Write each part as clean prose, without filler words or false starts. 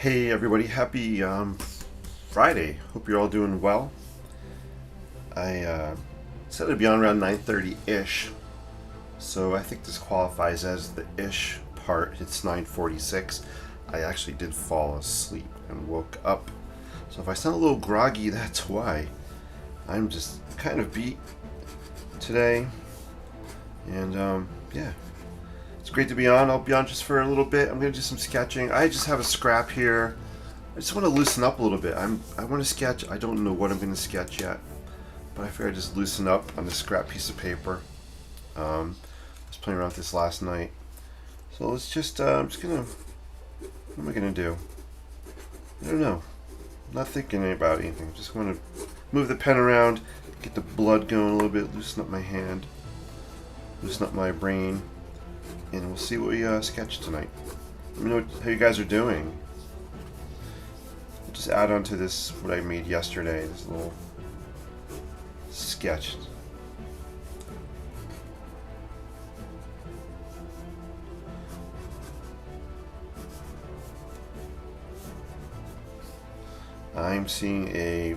Hey everybody, happy Friday. Hope you're all doing well. I said it'd be on around 9:30-ish, so I think this qualifies as the ish part. It's 9:46. I actually did fall asleep and woke up. So if I sound a little groggy, that's why. I'm just kind of beat today. And yeah. It's great to be on. I'll be on just for a little bit. I'm going to do some sketching. I just have a scrap here. I just want to loosen up a little bit. I want to sketch. I don't know what I'm going to sketch yet, but I figured I'd just loosen up on this scrap piece of paper. I was playing around with this last night. So let's just, I'm just going to, what am I going to do? I don't know. I'm not thinking about anything. Just want to move the pen around, get the blood going a little bit, loosen up my hand, loosen up my brain. And we'll see what we sketch tonight. Let me know how you guys are doing. I'll just add on to this what I made yesterday, this little sketch. I'm seeing a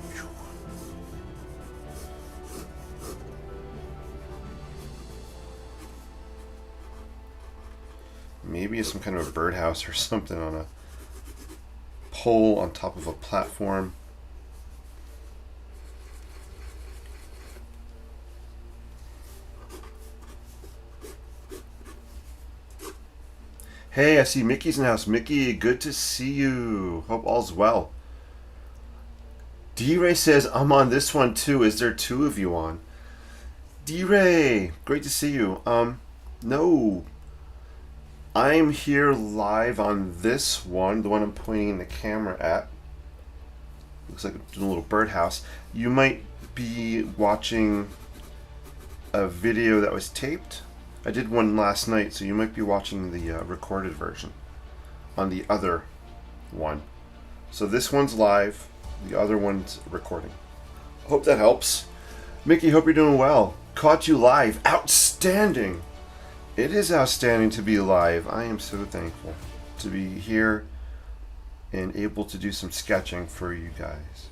maybe some kind of a birdhouse or something on a pole on top of a platform. Hey, I see Mickey's in the house. Mickey, good to see you. Hope all's well. D-Ray says, I'm on this one too. Is there two of you on? D-Ray, great to see you. No. I'm here live on this one, the one I'm pointing the camera at. Looks like I'm doing a little birdhouse. You might be watching a video that was taped. I did one last night, so you might be watching the recorded version on the other one. So this one's live, the other one's recording. Hope that helps. Mickey, hope you're doing well. Caught you live. Outstanding! It is outstanding to be alive. I am so thankful to be here and able to do some sketching for you guys.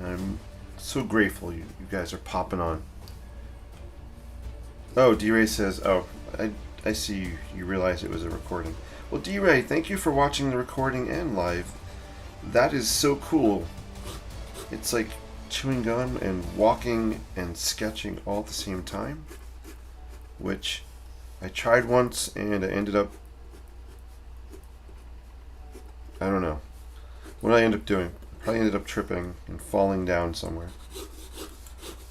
I'm so grateful you guys are popping on. Oh, D-Ray says, oh, I see you realize it was a recording. Well, D-Ray, thank you for watching the recording and live. That is so cool. It's like chewing gum and walking and sketching all at the same time, which I tried once and I ended up, I don't know what I ended up doing. Probably ended up tripping and falling down somewhere.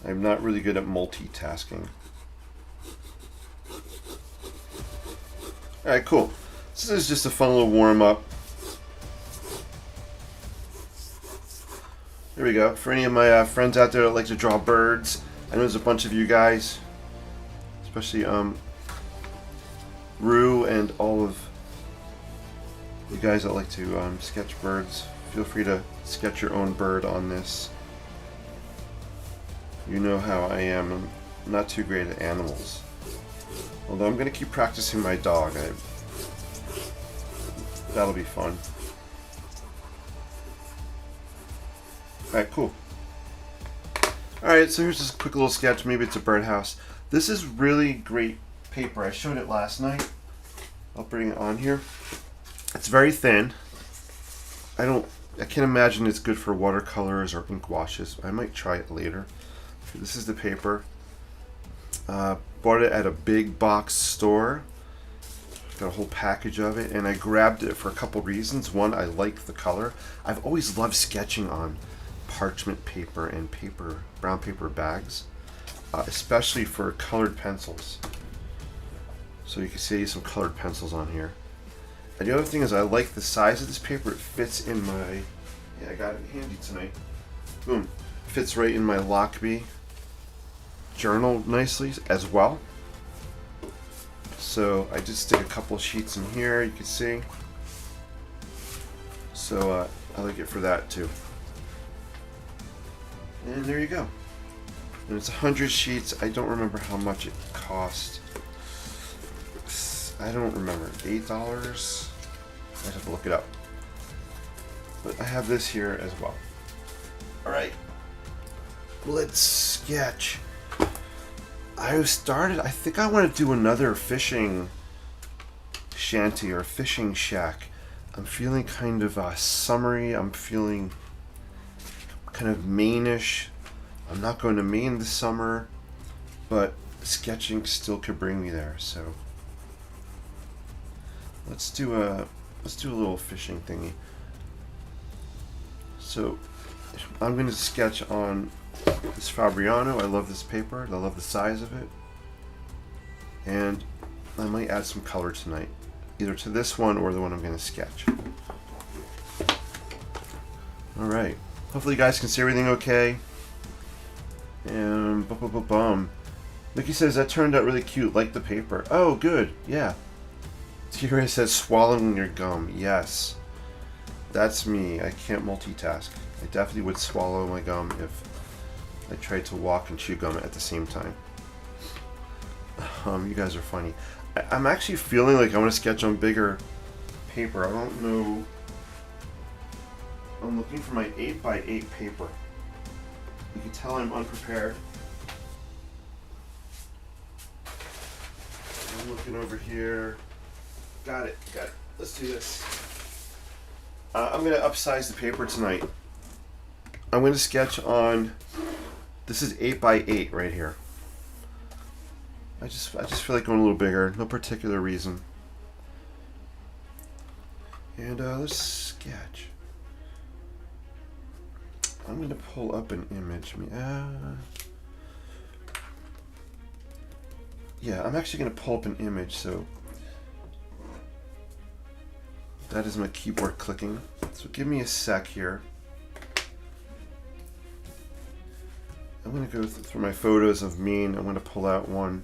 I'm not really good at multitasking. Alright, cool. This is just a fun little warm-up. There we go. For any of my friends out there that like to draw birds, I know there's a bunch of you guys, especially Rue and all of you guys that like to sketch birds. Feel free to sketch your own bird on this. You know how I am. I'm not too great at animals. Although I'm going to keep practicing my dog. That'll be fun. Alright, cool. Alright, so here's just a quick little sketch. Maybe it's a birdhouse. This is really great paper. I showed it last night. I'll bring it on here. It's very thin. I can't imagine it's good for watercolors or ink washes. I might try it later. This is the paper. Bought it at a big box store. Got a whole package of it, and I grabbed it for a couple reasons. One, I like the color. I've always loved sketching on parchment paper and brown paper bags, especially for colored pencils. So you can see some colored pencils on here. And the other thing is I like the size of this paper. It fits in my, yeah, I got it handy tonight. Boom. Fits right in my Lockbee journal nicely as well. So I just stick a couple sheets in here, you can see. So I like it for that too. And there you go. And it's 100 sheets. I don't remember how much it cost. I don't remember. $8? I have to look it up. But I have this here as well. Alright. Let's sketch. I think I want to do another fishing shanty or fishing shack. I'm feeling kind of summery. I'm feeling kind of Maine-ish. I'm not going to Maine this summer, but sketching still could bring me there. So let's do a little fishing thingy. So I'm going to sketch on this Fabriano. I love this paper. I love the size of it. And I might add some color tonight, either to this one or the one I'm going to sketch. Alright. Hopefully you guys can see everything okay. And bum. Mickey says that turned out really cute, like the paper. Oh, good. Yeah. T-Ray says swallowing your gum. Yes. That's me. I can't multitask. I definitely would swallow my gum if I tried to walk and chew gum at the same time. You guys are funny. I'm actually feeling like I want to sketch on bigger paper. I don't know. I'm looking for my 8x8 paper. You can tell I'm unprepared. I'm looking over here. Got it. Let's do this. I'm going to upsize the paper tonight. I'm going to sketch on, this is 8x8 right here. I just feel like going a little bigger, no particular reason. And let's sketch. I'm going to pull up an image. Yeah, I'm actually going to pull up an image, so that is my keyboard clicking. So give me a sec here. I'm going to go through my photos of Maine. I'm going to pull out one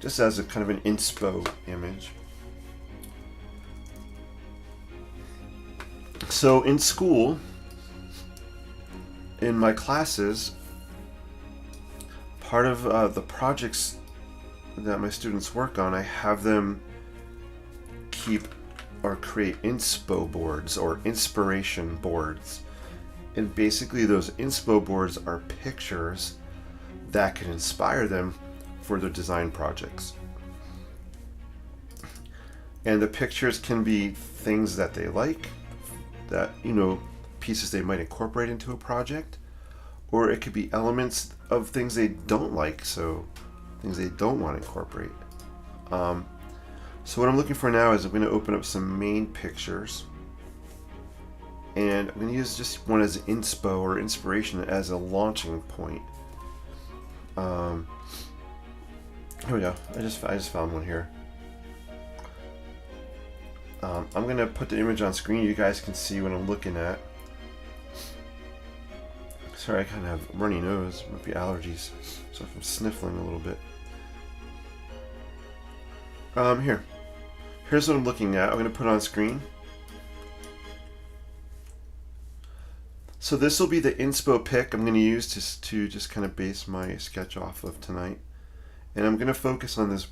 just as a kind of an inspo image. So in school, in my classes, part of the projects that my students work on, I have them keep or create inspo boards or inspiration boards. And basically those inspo boards are pictures that can inspire them for their design projects. And the pictures can be things that they like, that, pieces they might incorporate into a project, or it could be elements of things they don't like, so things they don't want to incorporate. So what I'm looking for now is I'm going to open up some Maine pictures, and I'm going to use just one as inspo or inspiration as a launching point. Here we go. I just found one here. I'm going to put the image on screen. You guys can see what I'm looking at. Sorry, I kind of have a runny nose. Might be allergies. So if I'm sniffling a little bit. Here's what I'm looking at. I'm going to put it on screen. So this will be the inspo pic I'm going to use to just kind of base my sketch off of tonight. And I'm going to focus on this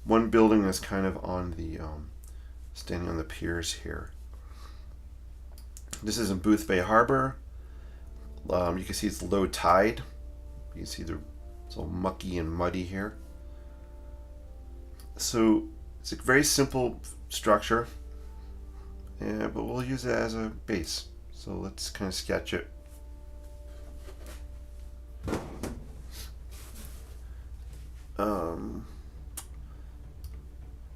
one building that's kind of on the standing on the piers here. This is in Booth Bay Harbor. You can see it's low tide. You can see it's all mucky and muddy here. So it's a very simple structure, but we'll use it as a base. So let's kind of sketch it.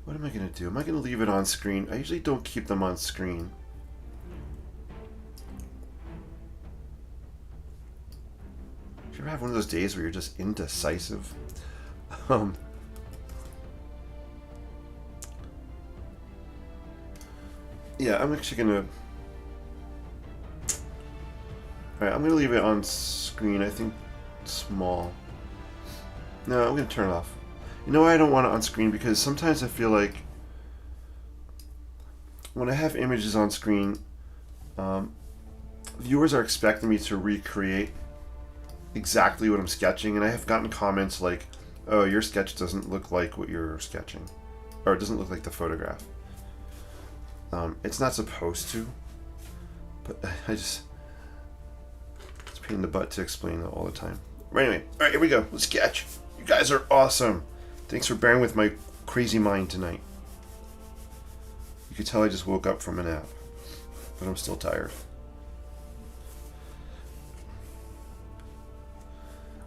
What am I going to do? Am I going to leave it on screen? I usually don't keep them on screen. Do you ever have one of those days where you're just indecisive? Yeah, I'm actually going to... Alright, I'm going to leave it on screen. I think small. No, I'm going to turn it off. You know why I don't want it on screen? Because sometimes I feel like when I have images on screen, viewers are expecting me to recreate exactly what I'm sketching, and I have gotten comments like, oh, your sketch doesn't look like what you're sketching. or it doesn't look like the photograph. It's not supposed to, but it's a pain in the butt to explain it all the time. But anyway, all right, here we go. Let's sketch. You guys are awesome. Thanks for bearing with my crazy mind tonight. You could tell I just woke up from a nap, but I'm still tired.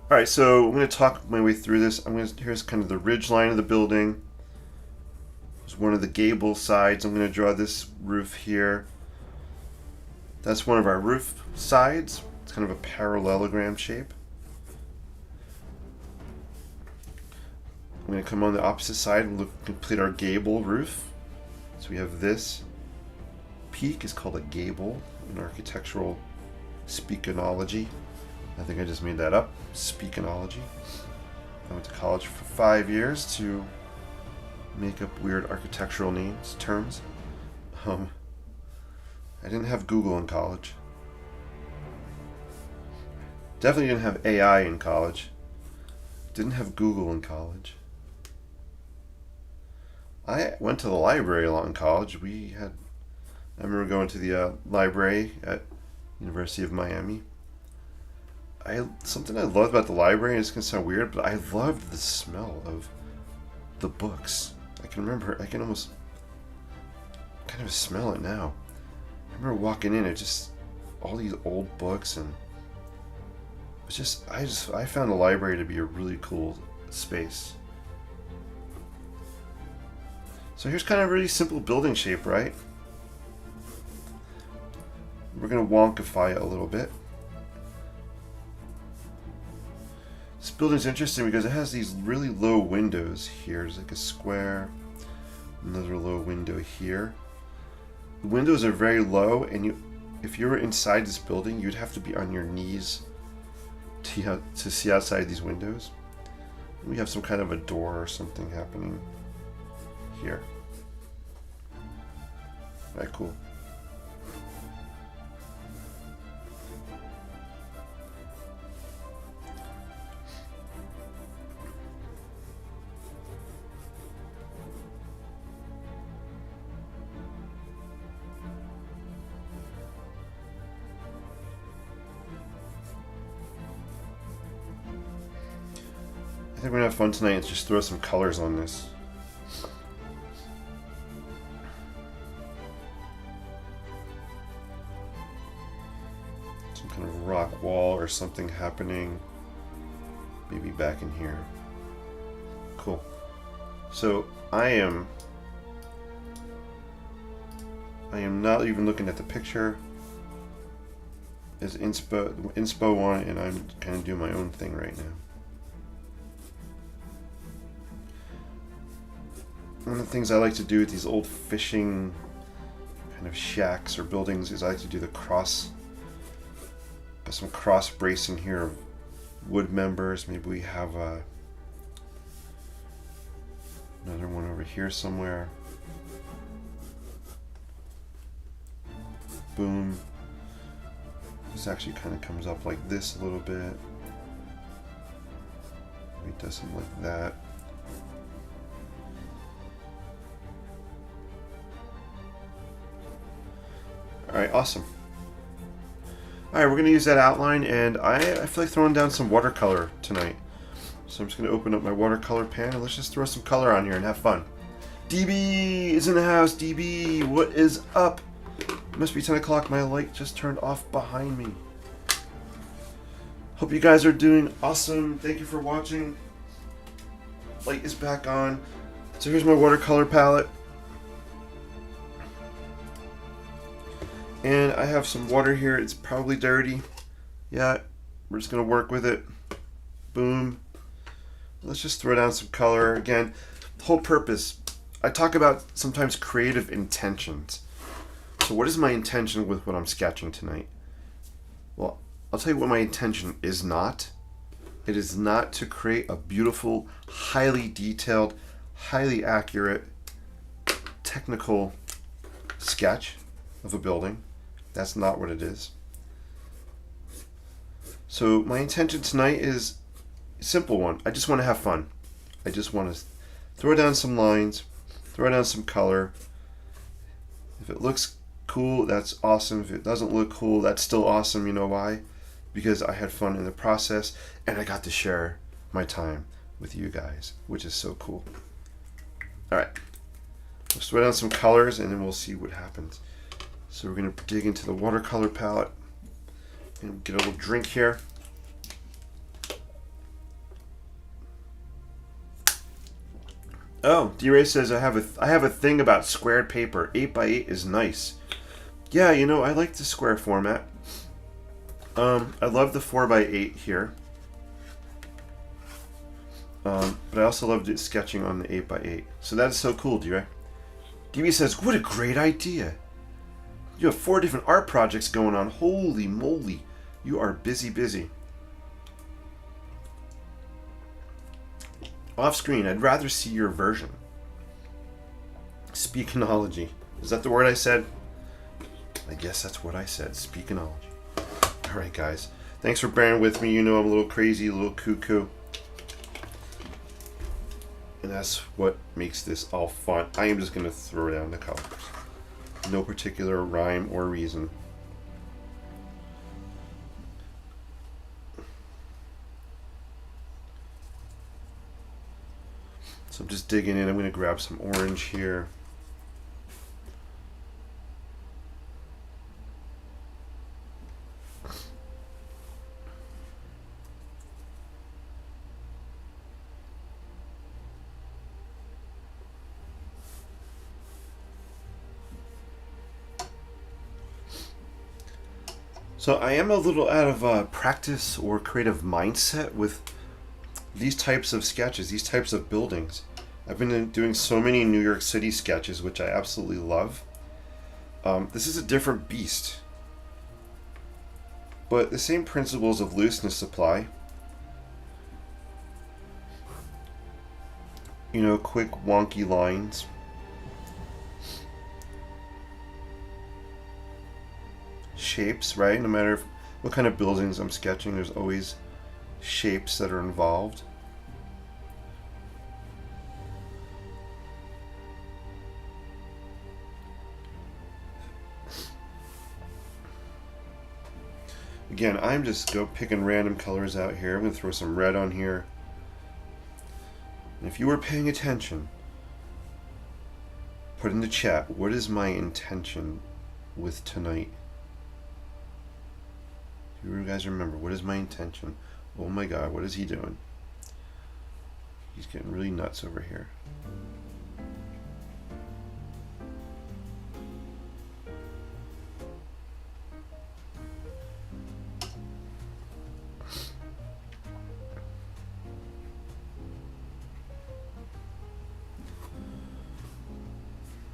All right, so I'm going to talk my way through this. Here's kind of the ridge line of the building. There's one of the gable sides. I'm going to draw this roof here. That's one of our roof sides. It's kind of a parallelogram shape. I'm going to come on the opposite side and complete our gable roof. So we have this peak is called a gable in architectural speakonology. I think I just made that up. Speakonology. I went to college for 5 years to make up weird architectural terms. I didn't have Google in college. Definitely didn't have AI in college. Didn't have Google in college. I went to the library a lot in college. I remember going to the library at University of Miami. Something I loved about the library, and it's going to sound weird, but I loved the smell of the books. I can almost kind of smell it now. I remember walking in, all these old books, and I found the library to be a really cool space. So here's kind of a really simple building shape, right? We're going to wonkify it a little bit. This building's interesting because it has these really low windows here. There's like a square, another low window here. The windows are very low, and if you were inside this building, you'd have to be on your knees to see outside these windows. We have some kind of a door or something happening here. All right, cool. I think we're gonna have fun tonight and just throw some colors on this. Some kind of rock wall or something happening. Maybe back in here. Cool. So I am not even looking at the picture as inspo one, and I'm kind of doing my own thing right now. One of the things I like to do with these old fishing kind of shacks or buildings is I like to do got some cross bracing here of wood members. Maybe we have another one over here somewhere. Boom. This actually kind of comes up like this a little bit. Maybe it does something like that. Alright, awesome. Alright, we're going to use that outline, and I feel like throwing down some watercolor tonight. So I'm just going to open up my watercolor pan, and let's just throw some color on here and have fun. DB is in the house. DB, what is up? It must be 10 o'clock. My light just turned off behind me. Hope you guys are doing awesome. Thank you for watching. Light is back on. So here's my watercolor palette. And I have some water here. It's probably dirty. Yeah, we're just going to work with it. Boom. Let's just throw down some color. Again, the whole purpose, I talk about sometimes creative intentions. So what is my intention with what I'm sketching tonight? Well, I'll tell you what my intention is not. It is not to create a beautiful, highly detailed, highly accurate, technical sketch of a building. That's not what it is. So my intention tonight is a simple one. I just want to have fun. I just want to throw down some lines, throw down some color. If it looks cool, that's awesome. If it doesn't look cool, that's still awesome. You know why? Because I had fun in the process and I got to share my time with you guys, which is so cool. All right, let's throw down some colors and then we'll see what happens. So we're gonna dig into the watercolor palette and get a little drink here. Oh, D-Ray says I have a thing about squared paper. 8x8 is nice. Yeah, you know, I like the square format. I love the 4x8 here. But I also love sketching on the 8x8. So that is so cool, D-Ray. DB says, what a great idea. You have 4 different art projects going on. Holy moly. You are busy. Off screen, I'd rather see your version. Speakonology. Is that the word I said? I guess that's what I said. Speakonology. Alright, guys. Thanks for bearing with me. You know I'm a little crazy, a little cuckoo. And that's what makes this all fun. I am just going to throw down the colors. No particular rhyme or reason. So I'm just digging in. I'm going to grab some orange here. So I am a little out of practice or creative mindset with these types of sketches, these types of buildings. I've been doing so many New York City sketches, which I absolutely love. This is a different beast. But the same principles of looseness apply. You know, quick, wonky lines. Shapes, right? No matter what kind of buildings I'm sketching, there's always shapes that are involved. Again, I'm just picking random colors out here. I'm going to throw some red on here. And if you were paying attention, put in the chat, what is my intention with tonight? Do you guys remember? What is my intention? Oh my God, what is he doing? He's getting really nuts over here.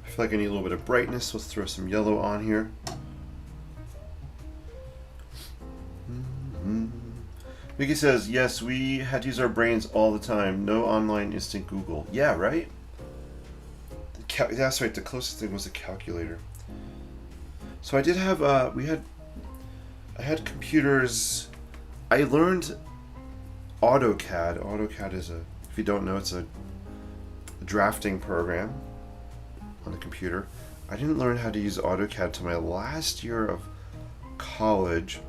I feel like I need a little bit of brightness. Let's throw some yellow on here. Mickey says, yes, we had to use our brains all the time. No online instant Google. Yeah, right? That's right, the closest thing was a calculator. So I did have, I had computers. I learned AutoCAD. AutoCAD is if you don't know, it's a drafting program on the computer. I didn't learn how to use AutoCAD till my last year of college.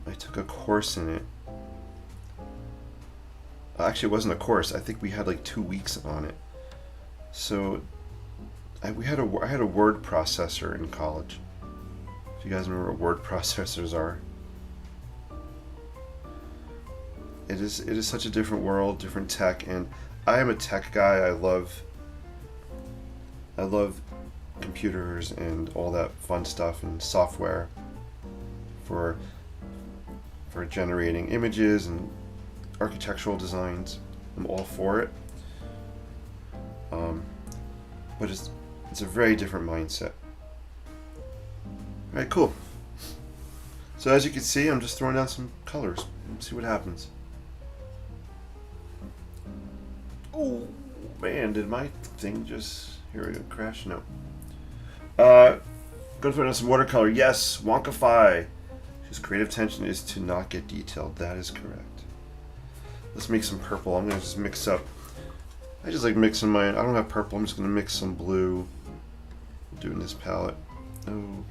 I took a course in it. Actually, it wasn't a course. I think we had like 2 weeks on it. So I had a word processor in college. If you guys remember what word processors are. It is such a different world, different tech, and I am a tech guy. I love computers and all that fun stuff and software for generating images and architectural designs. I'm all for it. But it's a very different mindset. Alright, cool. So as you can see, I'm just throwing down some colors. Let's see what happens. Oh man, did my thing just... Here we go, crash? No. Gonna throw down some watercolor. Yes, Wonkify. His creative tension is to not get detailed. That is correct. Let's make some purple. I'm gonna just mix up I just like mixing mine. I don't have purple. I'm just going to mix some blue. Doing this palette. Oh,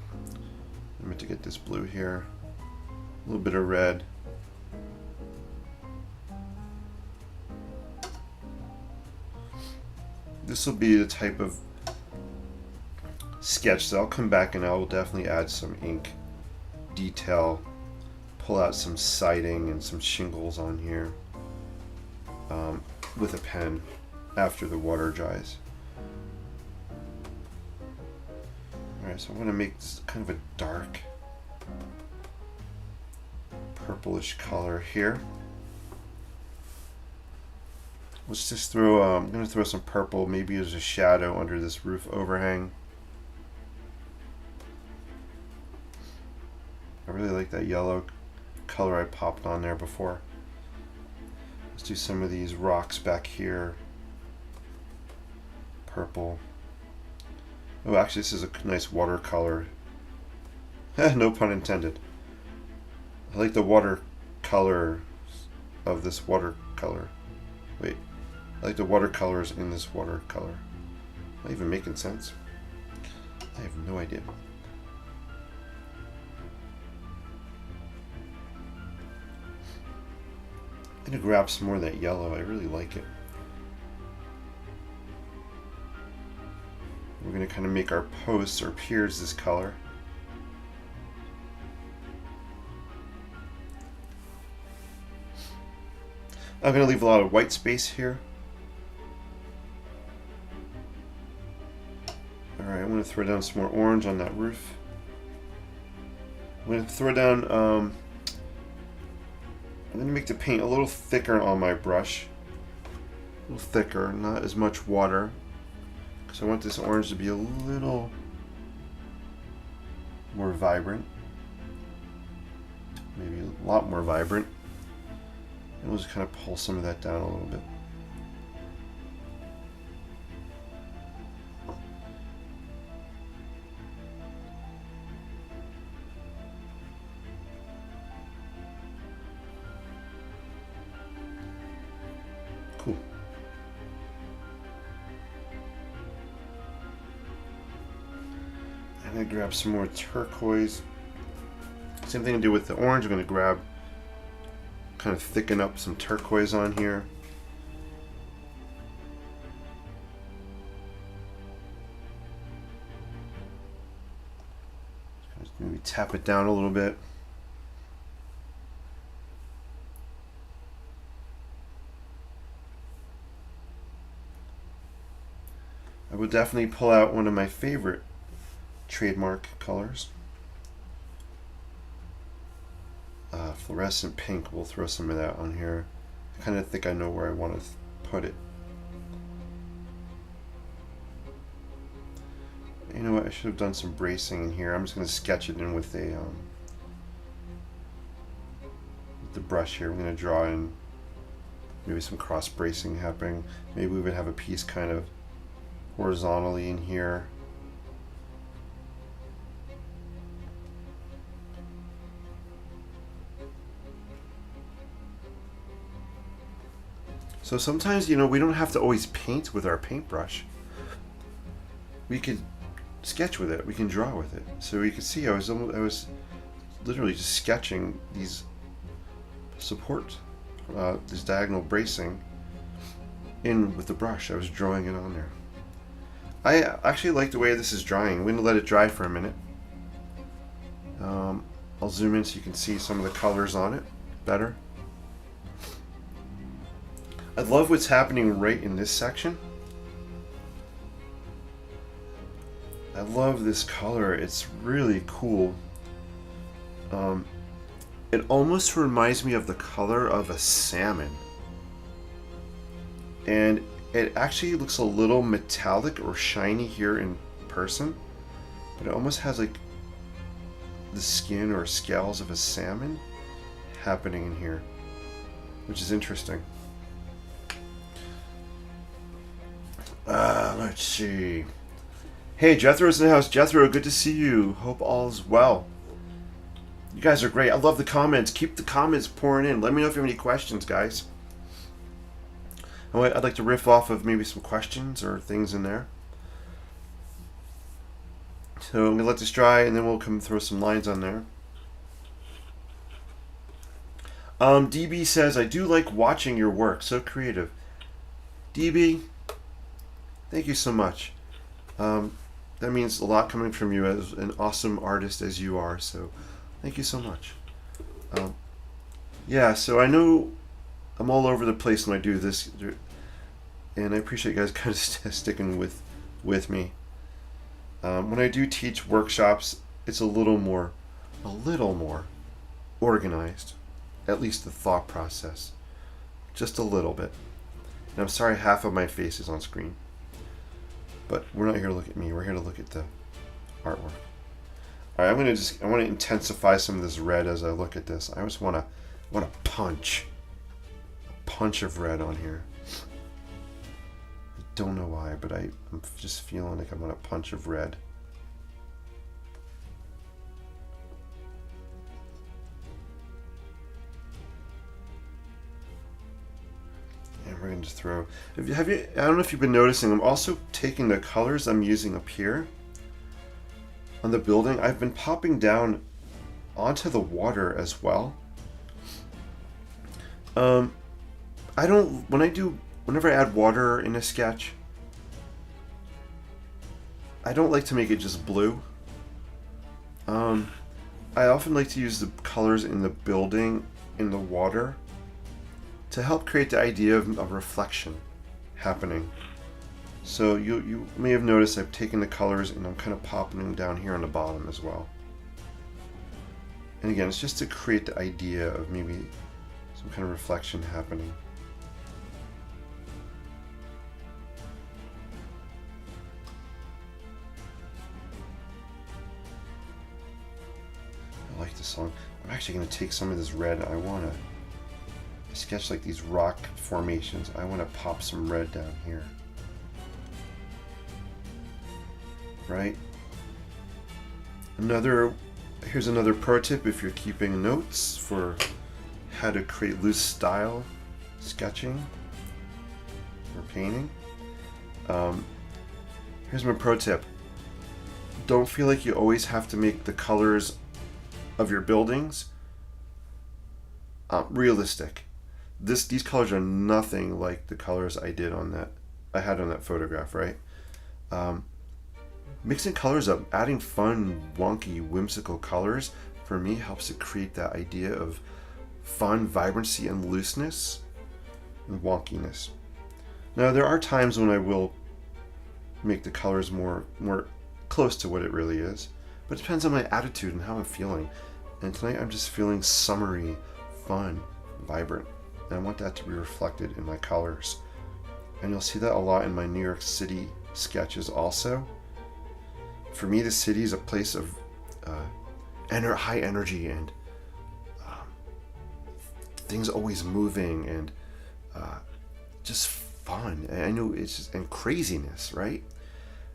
I meant to get this blue here. A little bit of red. This will be the type of sketch that I'll come back and I will definitely add some ink detail, pull out some siding and some shingles on here with a pen after the water dries. Alright, so I'm going to make this kind of a dark purplish color here. Let's just throw, I'm going to throw some purple maybe as a shadow under this roof overhang. I really like that yellow color I popped on there before. Let's do some of these rocks back here. Purple. Oh, actually this is a nice watercolor. No pun intended. I like the watercolor of this watercolor. Wait, I like the watercolors in this watercolor. Am I even making sense? I have no idea. I'm going to grab some more of that yellow. I really like it. We're going to kind of make our posts or piers this color. I'm going to leave a lot of white space here. Alright, I'm going to throw down some more orange on that roof. I'm going to throw down, I'm going to make the paint a little thicker on my brush. A little thicker, not as much water. Because I want this orange to be a little more vibrant. Maybe a lot more vibrant. And we'll just kind of pull some of that down a little bit. Cool. I'm going to grab some more turquoise. Same thing to do with the orange. I'm going to grab, kind of thicken up some turquoise on here. Just maybe tap it down a little bit. I would definitely pull out one of my favorite trademark colors. Fluorescent pink, we'll throw some of that on here. I kind of think I know where I want to put it. You know what, I should have done some bracing in here. I'm just going to sketch it in with a with the brush here. I'm going to draw in maybe some cross bracing happening. Maybe we would have a piece kind of horizontally in here. So sometimes, you know, we don't have to always paint with our paintbrush. We could sketch with it. We can draw with it. So you can see I was literally just sketching these support, this diagonal bracing in with the brush. I was drawing it on there. I actually like the way this is drying. I'm going to let it dry for a minute. I'll zoom in so you can see some of the colors on it better. I love what's happening right in this section. I love this color. It's really cool. It almost reminds me of the color of a salmon. And it actually looks a little metallic or shiny here in person. But it almost has like the skin or scales of a salmon happening in here, which is interesting. Let's see. Hey, Jethro's in the house. Jethro, good to see you. Hope all is well. You guys are great. I love the comments. Keep the comments pouring in. Let me know if you have any questions, guys. I'd like to riff off of maybe some questions or things in there. So I'm going to let this dry, and then we'll come throw some lines on there. DB says, I do like watching your work. So creative. DB, thank you so much. That means a lot coming from you as an awesome artist as you are. So thank you so much. Yeah, so I know I'm all over the place when I do this, and I appreciate you guys kind of sticking with me. When I do teach workshops, it's a little more organized, at least the thought process, just a little bit. And I'm sorry half of my face is on screen, but we're not here to look at me. We're here to look at the artwork. All right, I want to intensify some of this red as I look at this. I just want to punch of red on here. I don't know why, but I'm just feeling like I want a punch of red. And we're going to just throw... I don't know if you've been noticing, I'm also taking the colors I'm using up here on the building. I've been popping down onto the water as well. Whenever I add water in a sketch, I don't like to make it just blue. I often like to use the colors in the building in the water to help create the idea of a reflection happening. So you may have noticed I've taken the colors and I'm kind of popping them down here on the bottom as well. And again, it's just to create the idea of maybe some kind of reflection happening. I like this song. I'm actually going to take some of this red. I sketch like these rock formations. I want to pop some red down here. Right? Here's another pro tip if you're keeping notes for how to create loose style sketching or painting. Here's my pro tip. Don't feel like you always have to make the colors of your buildings realistic. These colors are nothing like the colors I had on that photograph, right? Mixing colors up, adding fun, wonky, whimsical colors, for me helps to create that idea of fun, vibrancy, and looseness, and wonkiness. Now, there are times when I will make the colors more close to what it really is, but it depends on my attitude and how I'm feeling. And tonight I'm just feeling summery, fun, vibrant, and I want that to be reflected in my colors. And you'll see that a lot in my New York City sketches also. For me, the city is a place of high energy and things always moving and just fun. And I know it's just, and craziness, right?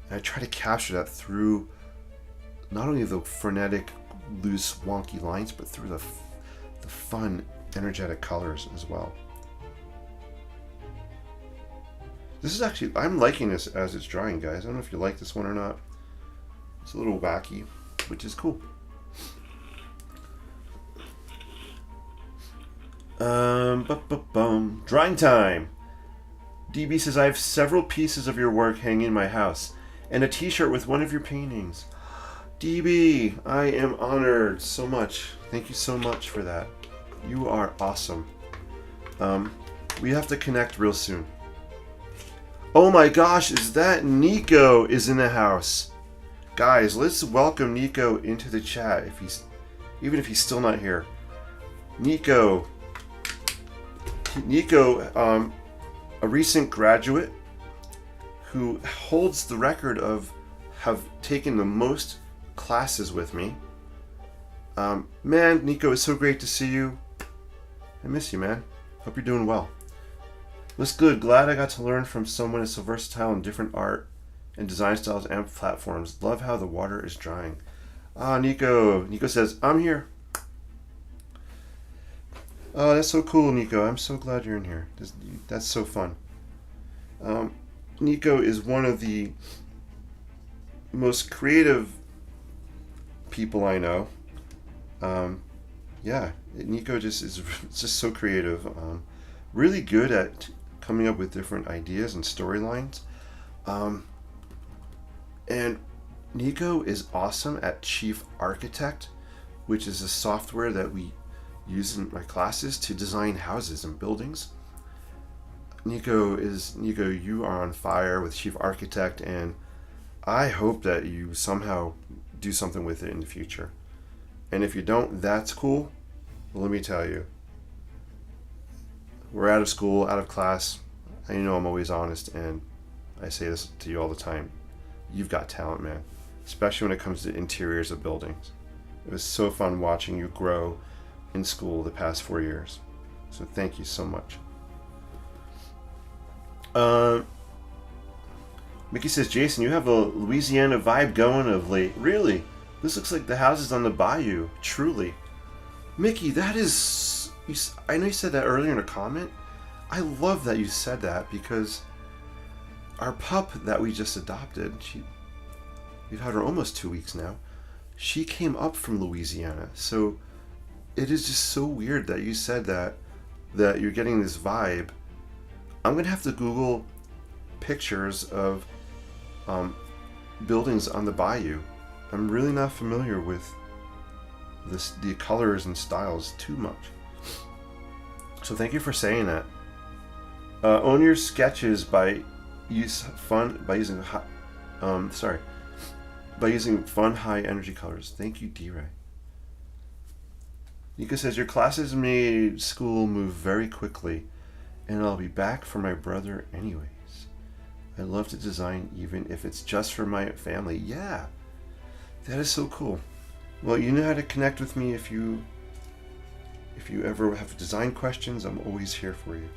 And I try to capture that through not only the frenetic, loose, wonky lines, but through the fun, energetic colors as well. This is actually, I'm liking this as it's drying, guys. I don't know if you like this one or not. It's a little wacky, which is cool. Drying time. DB says, I have several pieces of your work hanging in my house and a t-shirt with one of your paintings. DB, I am honored so much. Thank you so much for that. You are awesome. We have to connect real soon. Oh my gosh, is that Nico is in the house? Guys, let's welcome Nico into the chat even if he's still not here. Nico, a recent graduate who holds the record of have taken the most classes with me. Man, Nico, it's so great to see you. I miss you, man. Hope you're doing well. What's good? Glad I got to learn from someone so versatile in different art and design styles and platforms. Love how the water is drying. Nico. Nico says, I'm here. Oh, that's so cool, Nico. I'm so glad you're in here. That's so fun. Nico is one of the most creative people I know. Yeah, Nico just is just so creative. Really good at coming up with different ideas and storylines. And Nico is awesome at Chief Architect, which is a software that we use in my classes to design houses and buildings. Nico, you are on fire with Chief Architect, and I hope that you somehow do something with it in the future. And if you don't, that's cool. Well, let me tell you, we're out of school, out of class. I know I'm always honest, and I say this to you all the time. You've got talent, man, especially when it comes to interiors of buildings. It was so fun watching you grow in school the past 4 years. So thank you so much. Mickey says, Jason, you have a Louisiana vibe going of late. Really? This looks like the houses on the bayou. Truly. Mickey, that is... I know you said that earlier in a comment. I love that you said that, because our pup that we just adopted, we've had her almost 2 weeks now. She came up from Louisiana. So it is just so weird that you said that you're getting this vibe. I'm going to have to Google pictures of buildings on the bayou. I'm really not familiar with the colors and styles too much. So thank you for saying that. Own your sketches by using fun high energy colors. Thank you, D-Ray. Nika says, your classes made school move very quickly, and I'll be back for my brother anyways. I love to design even if it's just for my family. Yeah, that is so cool. Well, you know how to connect with me if you ever have design questions. I'm always here for you.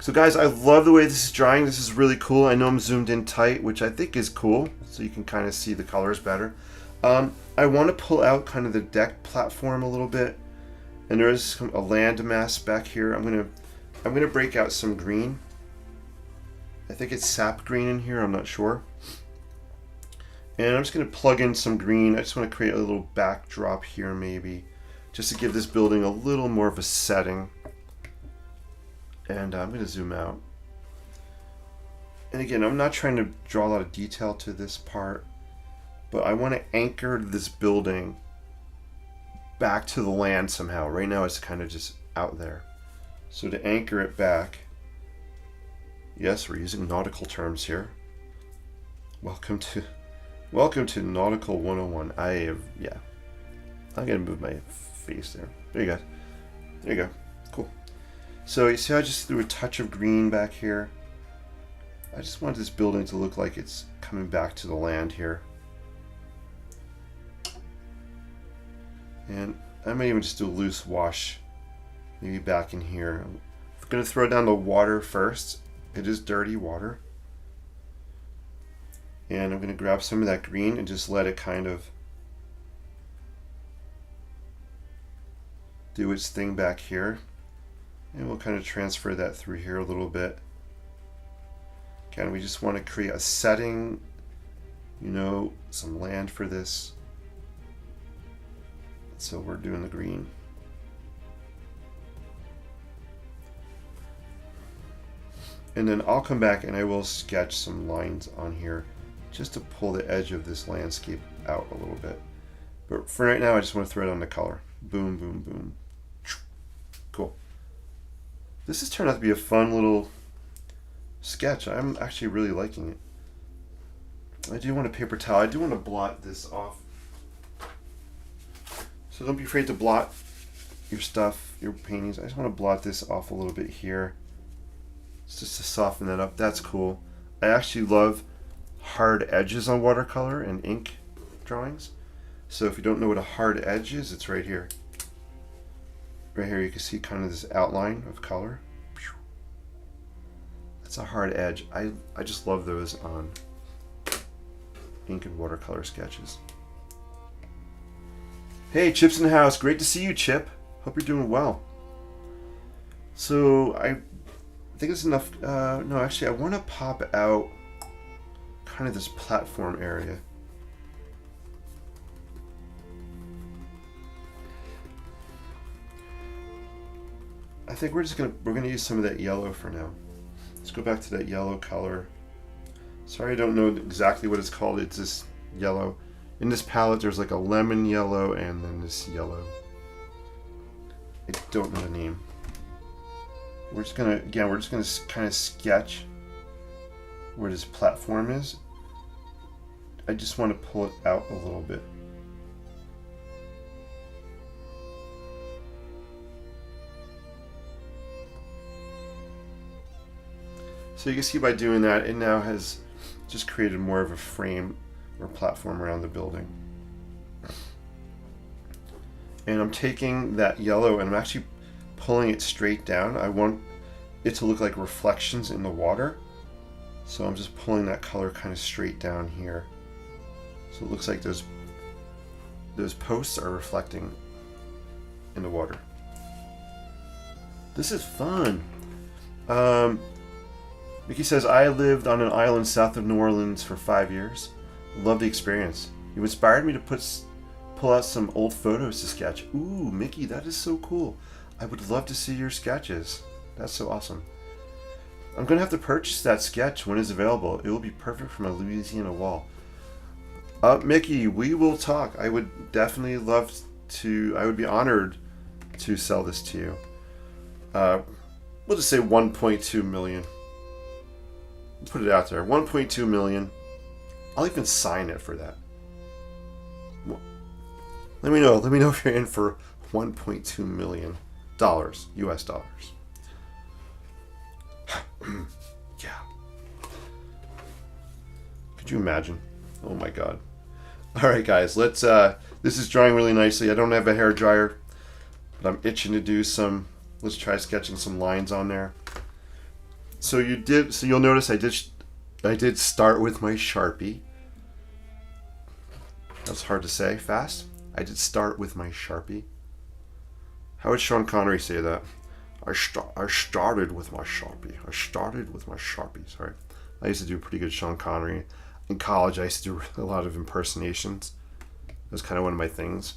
So guys, I love the way this is drying. This is really cool. I know I'm zoomed in tight, which I think is cool, so you can kind of see the colors better. I want to pull out kind of the deck platform a little bit, and there is a landmass back here. I'm gonna break out some green. I think it's sap green in here. I'm not sure. And I'm just going to plug in some green. I just want to create a little backdrop here maybe, just to give this building a little more of a setting. And I'm going to zoom out. And again, I'm not trying to draw a lot of detail to this part, but I want to anchor this building back to the land somehow. Right now it's kind of just out there. So to anchor it back, yes, we're using nautical terms here. Welcome to Nautical 101. I'm gonna move my face there. There you go. There you go. Cool. So you see how I just threw a touch of green back here? I just want this building to look like it's coming back to the land here. And I might even just do a loose wash, maybe back in here. I'm gonna throw down the water first. It is dirty water. And I'm going to grab some of that green and just let it kind of do its thing back here. And we'll kind of transfer that through here a little bit. Again, we just want to create a setting, some land for this. So we're doing the green. And then I'll come back and I will sketch some lines on here just to pull the edge of this landscape out a little bit. But for right now, I just want to throw it on the color. Boom, boom, boom. Cool. This has turned out to be a fun little sketch. I'm actually really liking it. I do want a paper towel. I do want to blot this off. So don't be afraid to blot your stuff, your paintings. I just want to blot this off a little bit here. Just to soften that up. That's cool. I actually love hard edges on watercolor and ink drawings. So if you don't know what a hard edge is, it's right here. Right here you can see kind of this outline of color. That's a hard edge. I just love those on ink and watercolor sketches. Hey, Chip's in the house. Great to see you, Chip. Hope you're doing well. So think it's enough. No, actually, I want to pop out kind of this platform area. I think we're gonna use some of that yellow for now. Let's go back to that yellow color. Sorry, I don't know exactly what it's called. It's this yellow. In this palette, there's like a lemon yellow and then this yellow. I don't know the name. We're just gonna kind of sketch where this platform is. I just want to pull it out a little bit. So you can see by doing that, it now has just created more of a frame or platform around the building. And I'm taking that yellow and I'm actually pulling it straight down. I want it to look like reflections in the water. So I'm just pulling that color kind of straight down here. So it looks like those posts are reflecting in the water. This is fun. Mickey says, I lived on an island south of New Orleans for 5 years. Love the experience. You inspired me to pull out some old photos to sketch. Ooh, Mickey, that is so cool. I would love to see your sketches. That's so awesome. I'm going to have to purchase that sketch when it's available. It will be perfect for my Louisiana wall. Mickey, we will talk. I would definitely love to, I would be honored to sell this to you. We'll just say 1.2 million. Put it out there. 1.2 million. I'll even sign it for that. Let me know if you're in for 1.2 million dollars, US dollars. Yeah. Could you imagine? Oh my god. All right, guys. Let's. This is drying really nicely. I don't have a hair dryer, but I'm itching to do some. Let's try sketching some lines on there. So you'll notice I did start with my Sharpie. That's hard to say fast. I did start with my Sharpie. How would Sean Connery say that? I started with my Sharpie. I started with my Sharpie. Sorry. I used to do pretty good Sean Connery. In college, I used to do a lot of impersonations. That was kind of one of my things.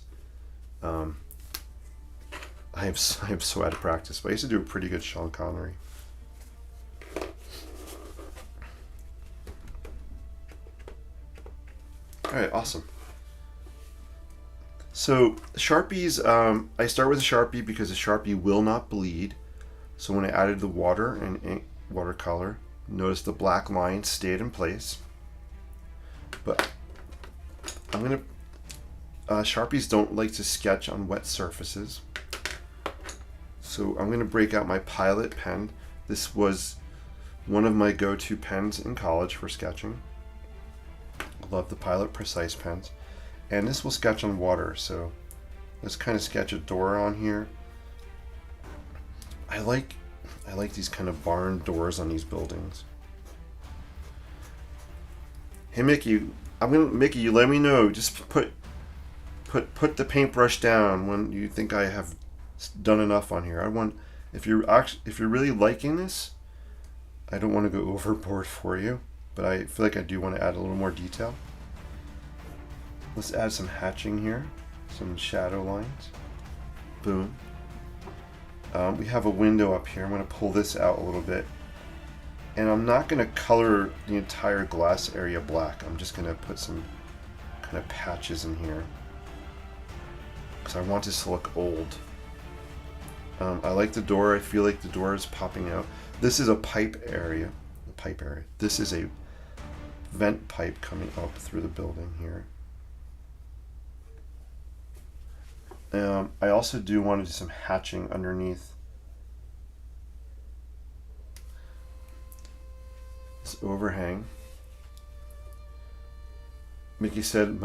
I am so out of practice, but I used to do a pretty good Sean Connery. All right, awesome. So Sharpies, I start with a Sharpie because the Sharpie will not bleed. So when I added the water and ink watercolor, notice the black line stayed in place. But Sharpies don't like to sketch on wet surfaces. So I'm gonna break out my Pilot pen. This was one of my go-to pens in college for sketching. I love the Pilot Precise pens. And this will sketch on water, so let's kind of sketch a door on here. I like these kind of barn doors on these buildings. Hey Mickey, Mickey, you let me know. Just put the paintbrush down when you think I have done enough on here. I want, if you're really liking this, I don't want to go overboard for you, but I feel like I do want to add a little more detail. Let's add some hatching here, some shadow lines. Boom. We have a window up here. I'm going to pull this out a little bit. And I'm not going to color the entire glass area black. I'm just going to put some kind of patches in here, because I want this to look old. I like the door. I feel like the door is popping out. This is a pipe area. This is a vent pipe coming up through the building here. I also do want to do some hatching underneath this overhang. Mickey said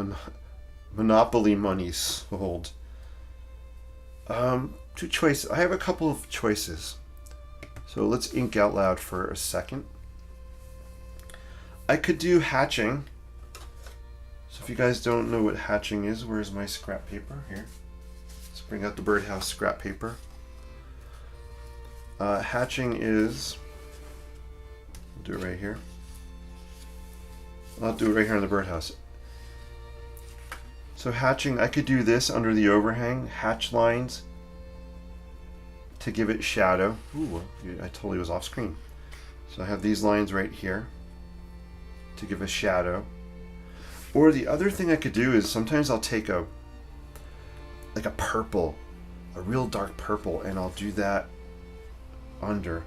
Monopoly money sold. Two choices. I have a couple of choices. So let's ink out loud for a second. I could do hatching. So if you guys don't know what hatching is, where's my scrap paper? Here. Let's bring out the birdhouse scrap paper. Hatching is do it right here. I'll do it right here in the birdhouse. So hatching, I could do this under the overhang, hatch lines to give it shadow. Ooh, I totally was off screen. So I have these lines right here to give a shadow. Or the other thing I could do is sometimes I'll take a purple, a real dark purple, and I'll do that under.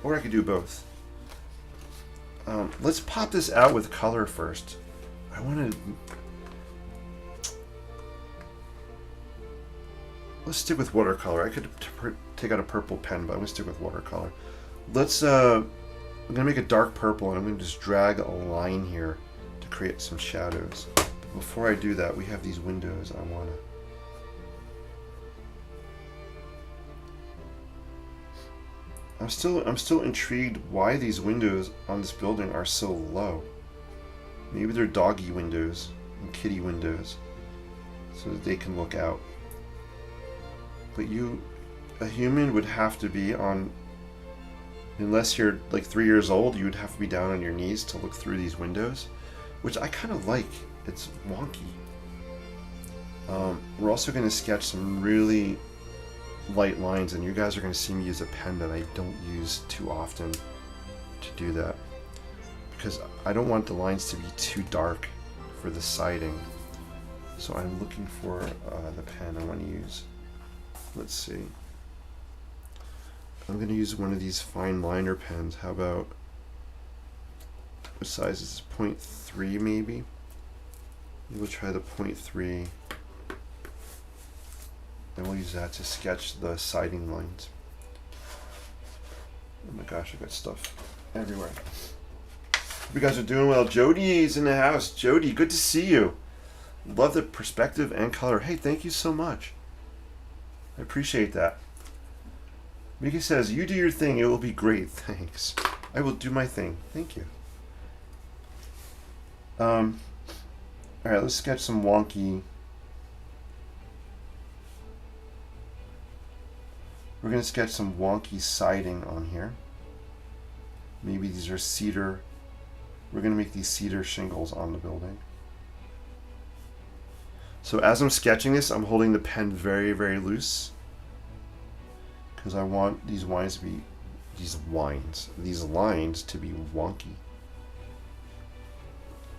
Or I could do both. Let's pop this out with color first. I want to... Let's stick with watercolor. I could take out a purple pen, but I'm going to stick with watercolor. Let's... I'm going to make a dark purple, and I'm going to just drag a line here to create some shadows. But before I do that, we have these windows I want to... I'm still intrigued why these windows on this building are so low. Maybe they're doggy windows and kitty windows so that they can look out. But a human would have to be on, unless you're like 3 years old, you would have to be down on your knees to look through these windows, which I kind of like. It's wonky. We're also going to sketch some really light lines, and you guys are going to see me use a pen that I don't use too often to do that, because I don't want the lines to be too dark for the siding. So I'm looking for the pen I want to use. Let's see. I'm going to use one of these fine liner pens. How about, what size is this? 0.3 maybe? We'll try the 0.3. And we'll use that to sketch the siding lines. Oh my gosh, I got stuff everywhere. Hope you guys are doing well. Jody's in the house. Jody, good to see you. Love the perspective and color. Hey, thank you so much. I appreciate that. Mika says, you do your thing, it will be great. Thanks. I will do my thing. Thank you. Alright, let's sketch some wonky. We're going to sketch some wonky siding on here. Maybe these are cedar. We're going to make these cedar shingles on the building. So as I'm sketching this, I'm holding the pen very, very loose, because I want these lines to be wonky.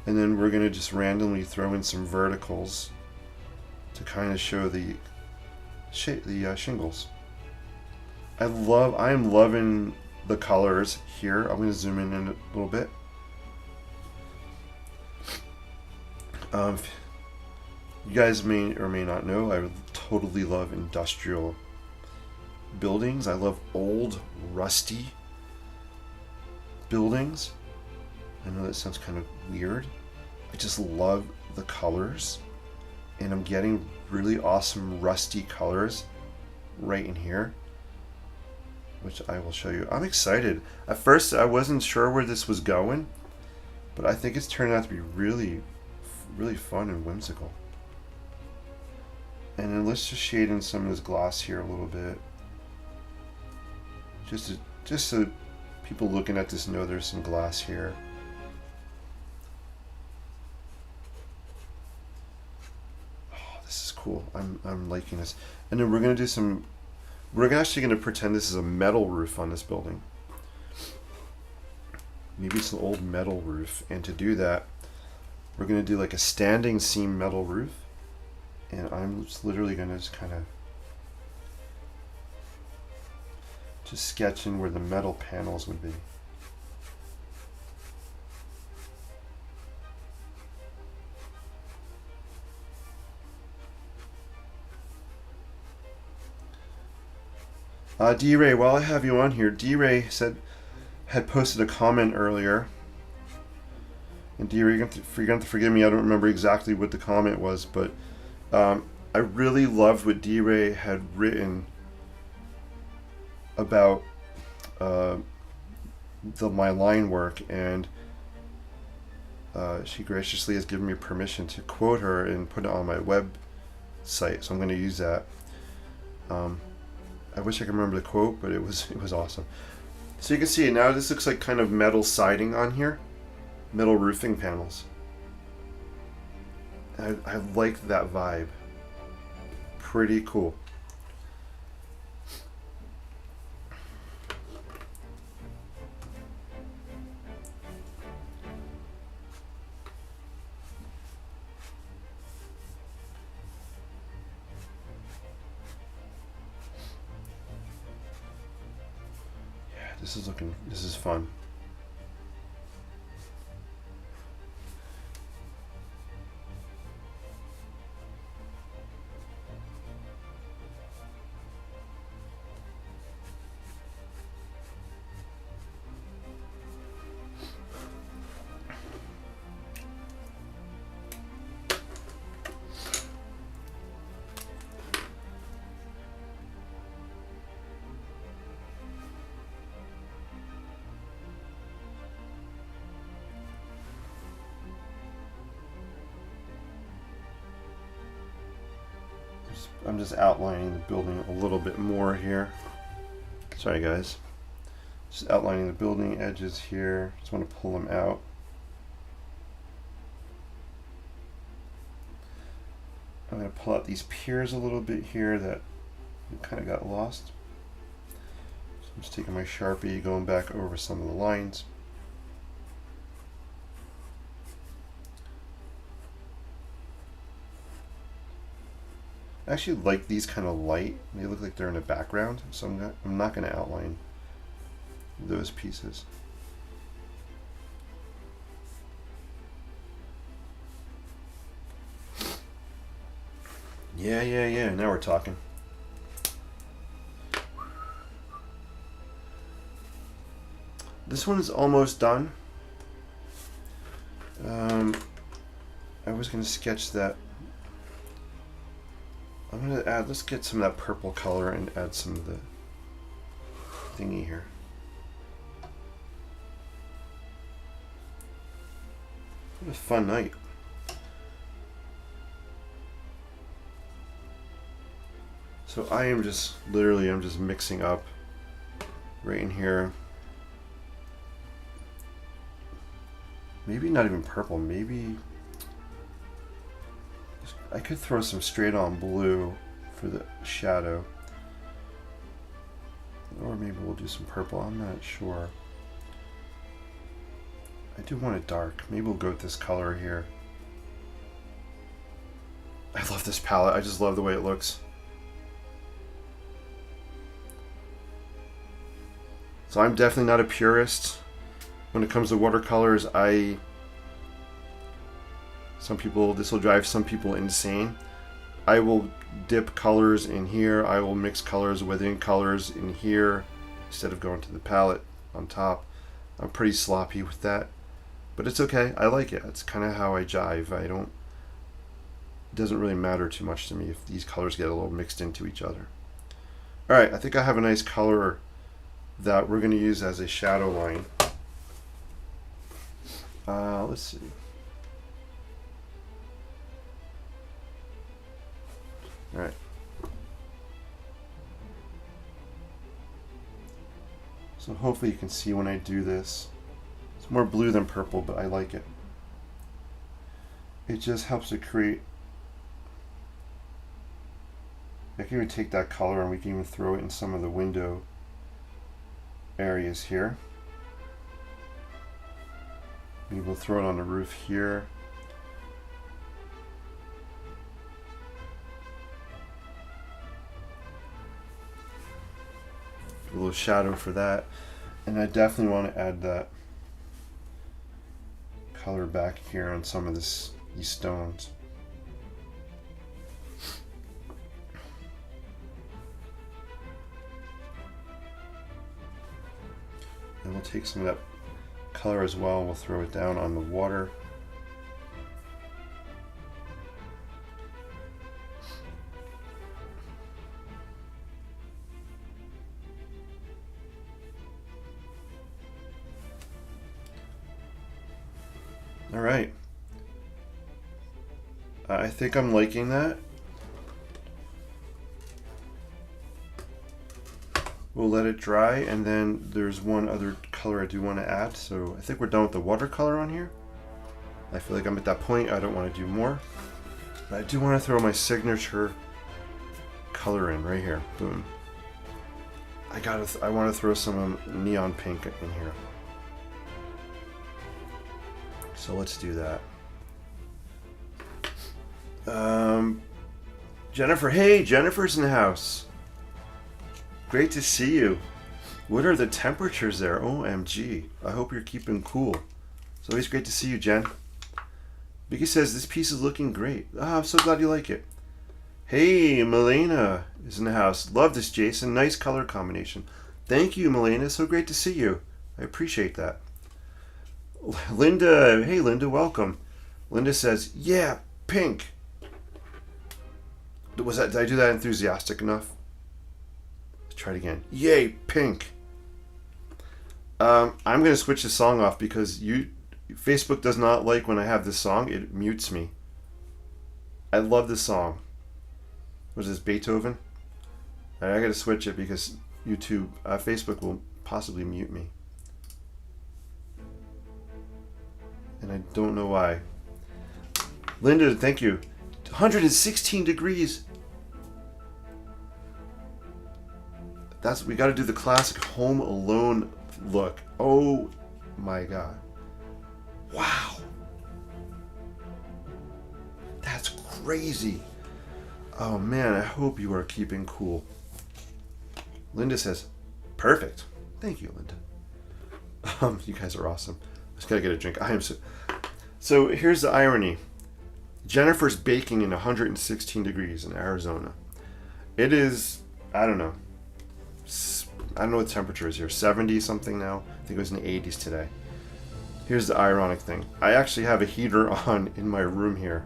And then we're going to just randomly throw in some verticals to kind of show the shingles. I am loving the colors here. I'm going to zoom in a little bit. You guys may or may not know, I totally love industrial buildings. I love old, rusty buildings. I know that sounds kind of weird. I just love the colors. And I'm getting really awesome rusty colors right in here, which I will show you. I'm excited. At first, I wasn't sure where this was going, but I think it's turned out to be really, really fun and whimsical. And then let's just shade in some of this gloss here a little bit, just so people looking at this know there's some glass here. Oh, this is cool. I'm liking this. And then we're gonna do some. We're actually going to pretend this is a metal roof on this building. Maybe it's an old metal roof, and to do that, we're going to do like a standing seam metal roof, and I'm just literally going to just kind of just sketch in where the metal panels would be. D-Ray, while I have you on here, D-Ray had posted a comment earlier. And D-Ray, you're going to forgive me, I don't remember exactly what the comment was, but I really loved what D-Ray had written about my line work, and she graciously has given me permission to quote her and put it on my website, so I'm going to use that. I wish I could remember the quote, but it was awesome. So you can see now this looks like kind of metal siding on here, metal roofing panels. I like that vibe. Pretty cool. This is fun. I'm just outlining the building a little bit more here. Sorry guys. Just outlining the building edges here. Just want to pull them out. I'm going to pull out these piers a little bit here that kind of got lost. So I'm just taking my Sharpie, going back over some of the lines. I actually like these kind of light. They look like they're in the background, so I'm not going to outline those pieces. Yeah. Now we're talking. This one is almost done. I was going to sketch that. I'm going to add, let's get some of that purple color and add some of the thingy here. What a fun night. So I'm just mixing up right in here. Maybe not even purple, maybe I could throw some straight on blue for the shadow. Or maybe we'll do some purple, I'm not sure. I do want it dark. Maybe we'll go with this color here. I love this palette, I just love the way it looks. So I'm definitely not a purist when it comes to watercolors. This will drive some people insane. I will dip colors in here. I will mix colors within colors in here instead of going to the palette on top. I'm pretty sloppy with that, but it's okay. I like it. It's kind of how I jive. It doesn't really matter too much to me if these colors get a little mixed into each other. All right, I think I have a nice color that we're going to use as a shadow line. Let's see. All right. So hopefully you can see when I do this. It's more blue than purple, but I like it. It just helps to create. I can even take that color and we can even throw it in some of the window areas here. Maybe we'll throw it on the roof here. A little shadow for that. And I definitely want to add that color back here on some of these stones. And we'll take some of that color as well, we'll throw it down on the water. All right. I think I'm liking that. We'll let it dry, and then there's one other color I do want to add. So I think we're done with the watercolor on here. I feel like I'm at that point. I don't want to do more. But I do want to throw my signature color in right here. Boom. I want to throw some neon pink in here. So let's do that. Jennifer, hey, Jennifer's in the house. Great to see you. What are the temperatures there? OMG. I hope you're keeping cool. It's always great to see you, Jen. Vicky says this piece is looking great. I'm so glad you like it. Hey, Milena is in the house. Love this, Jason. Nice color combination. Thank you, Milena. So great to see you. I appreciate that. Linda, hey, Linda, welcome. Linda says, yeah, pink. Did I do that enthusiastic enough? Let's try it again. Yay, pink. I'm going to switch the song off because Facebook does not like when I have this song. It mutes me. I love this song. Was this Beethoven? All right, I got to switch it because Facebook will possibly mute me. And I don't know why. Linda, thank you. 116 degrees. We got to do the classic Home Alone look. Oh my God. Wow. That's crazy. Oh man, I hope you are keeping cool. Linda says, perfect. Thank you, Linda. You guys are awesome. I just gotta get a drink. So here's the irony. Jennifer's baking in 116 degrees in Arizona. It is, I don't know what the temperature is here, 70 something now. I think it was in the 80s today. Here's the ironic thing. I actually have a heater on in my room here,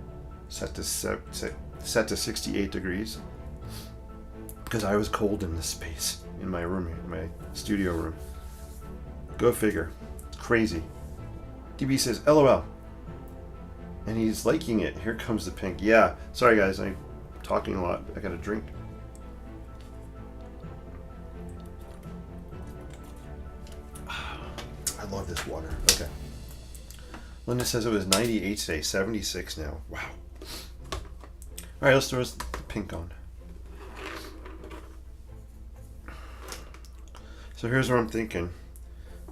set to 68 degrees, because I was cold in this space in my room here, in my studio room. Go figure. It's crazy. DB says, LOL. And he's liking it. Here comes the pink. Yeah. Sorry, guys. I'm talking a lot. I got a drink. I love this water. Okay. Linda says it was 98 today. 76 now. Wow. All right. Let's throw the pink on. So here's what I'm thinking.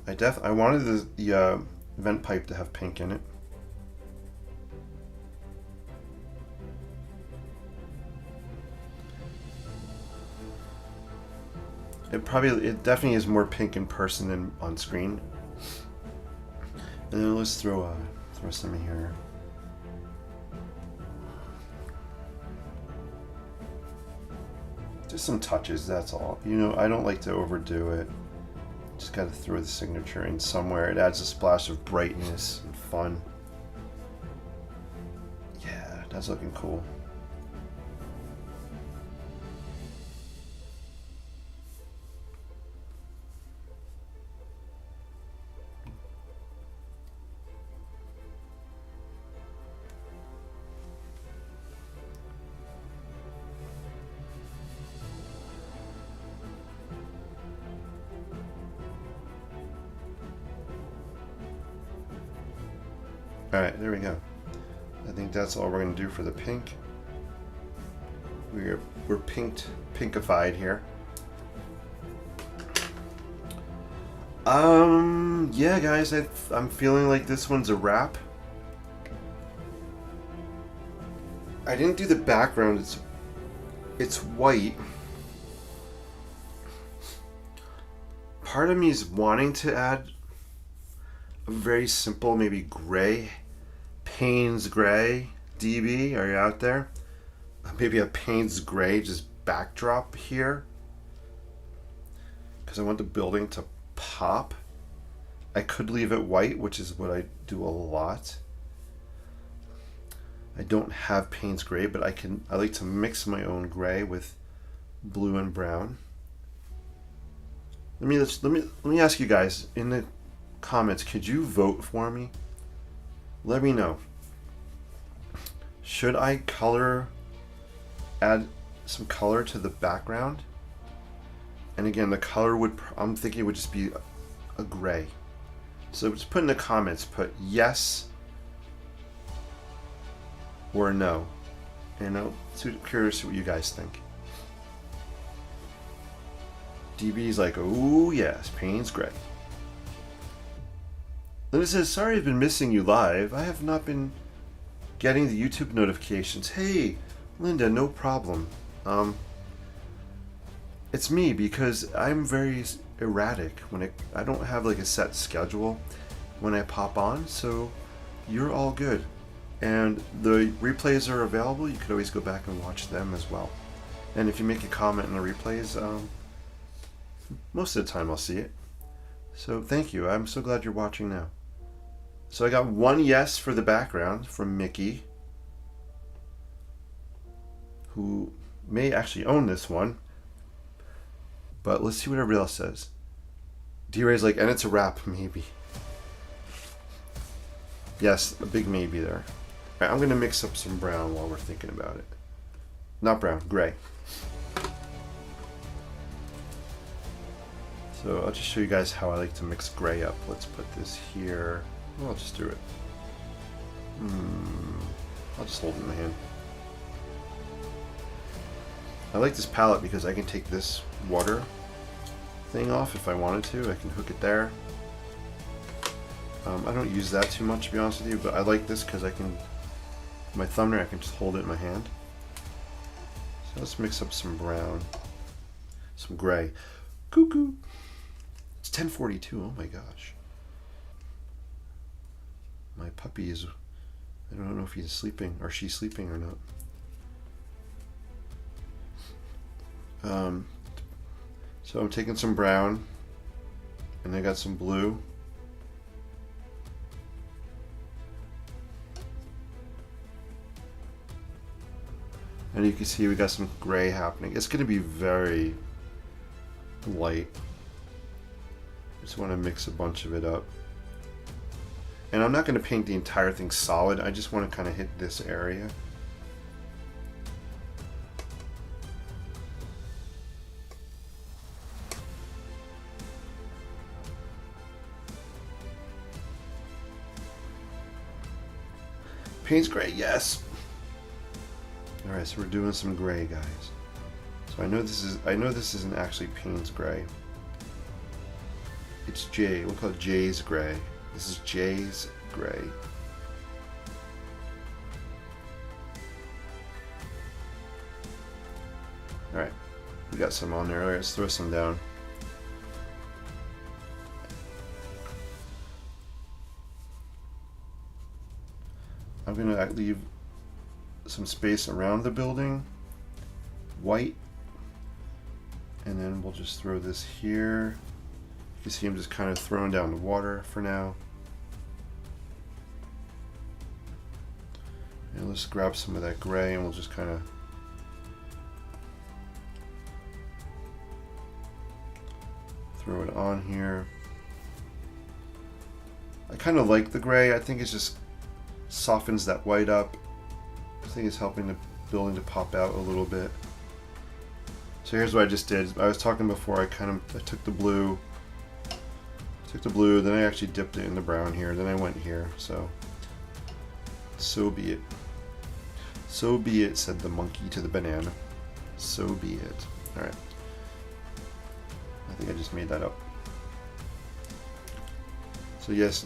I wanted the vent pipe to have pink in it. It definitely is more pink in person than on screen. And then let's throw some in here. Just some touches, that's all. I don't like to overdo it. Just got to throw the signature in somewhere. It adds a splash of brightness and fun. Yeah, that's looking cool. Alright, there we go. I think that's all we're going to do for the pink. We're pinkified here. Yeah, guys, I'm feeling like this one's a wrap. I didn't do the background. It's white. Part of me is wanting to add a very simple, maybe gray. Payne's Gray, DB, are you out there? Maybe a Payne's Gray just backdrop here, because I want the building to pop. I could leave it white, which is what I do a lot. I don't have Payne's Gray, but I like to mix my own gray with blue and brown. Let me ask you guys in the comments, could you vote for me? Let me know. Should I add some color to the background? And again, the color would, I'm thinking it would just be a gray. So just put in the comments, put yes or no. And I'm curious what you guys think. DB's like, oh yes, Payne's gray. Linda says, sorry I've been missing you live. I have not been getting the YouTube notifications. Hey, Linda, no problem. It's me because I'm very erratic when I don't have like a set schedule when I pop on, so you're all good. And the replays are available. You could always go back and watch them as well. And if you make a comment in the replays, most of the time I'll see it. So thank you. I'm so glad you're watching now. So I got one yes for the background from Mickey, who may actually own this one. But let's see what everybody else says. D-Ray's like, and it's a wrap, maybe. Yes, a big maybe there. All right, I'm going to mix up some brown while we're thinking about it. Not brown, gray. So I'll just show you guys how I like to mix gray up. Let's put this here. Well, I'll just do it. I'll just hold it in my hand. I like this palette because I can take this water thing off if I wanted to. I can hook it there. I don't use that too much, to be honest with you, but I like this because I can, my thumbnail, I can just hold it in my hand. So let's mix up some brown, some gray. Cuckoo! It's 10:42, oh my gosh. My puppy is, I don't know if he's sleeping, or she's sleeping or not. So I'm taking some brown, and I got some blue. And you can see we got some gray happening. It's going to be very light. Just want to mix a bunch of it up. And I'm not going to paint the entire thing solid. I just want to kind of hit this area. Paint's gray, yes. All right, so we're doing some gray, guys. So I know this isn't actually Payne's gray. It's Jay. We'll call it Jay's gray. This is Jay's gray. All right, we got some on there. All right, let's throw some down. I'm gonna leave some space around the building, white, and then we'll just throw this here. You can see I'm just kind of throwing down the water for now. And let's grab some of that gray and we'll just kind of throw it on here. I kind of like the gray. I think it just softens that white up. I think it's helping the building to pop out a little bit. So here's what I just did. I was talking before, I took the blue, then I actually dipped it in the brown here, then I went here, so be it. So be it, said the monkey to the banana. So be it. Alright. I think I just made that up. So yes,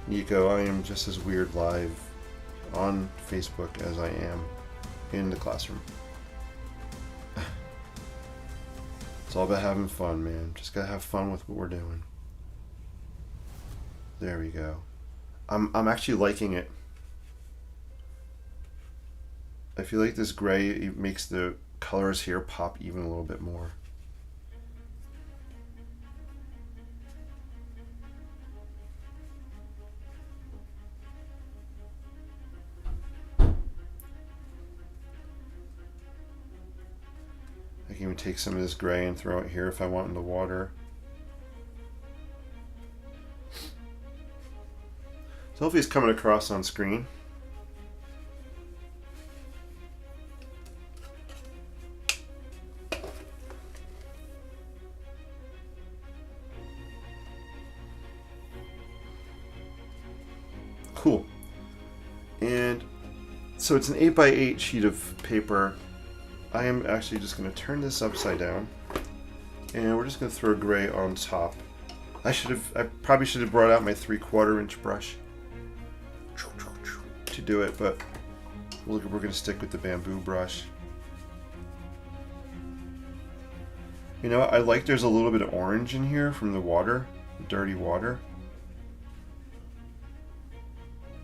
Nico, I am just as weird live on Facebook as I am in the classroom. It's all about having fun, man. Just gotta have fun with what we're doing. There we go. I'm actually liking it. I feel like this gray makes the colors here pop even a little bit more. I can even take some of this gray and throw it here if I want in the water. So hopefully it's coming across on screen. Cool. And so it's an 8x8 sheet of paper. I am actually just going to turn this upside down, and we're just going to throw gray on top. I probably should have brought out my 3/4 inch brush to do it, but we're going to stick with the bamboo brush. You know, I like there's a little bit of orange in here from the water, dirty water,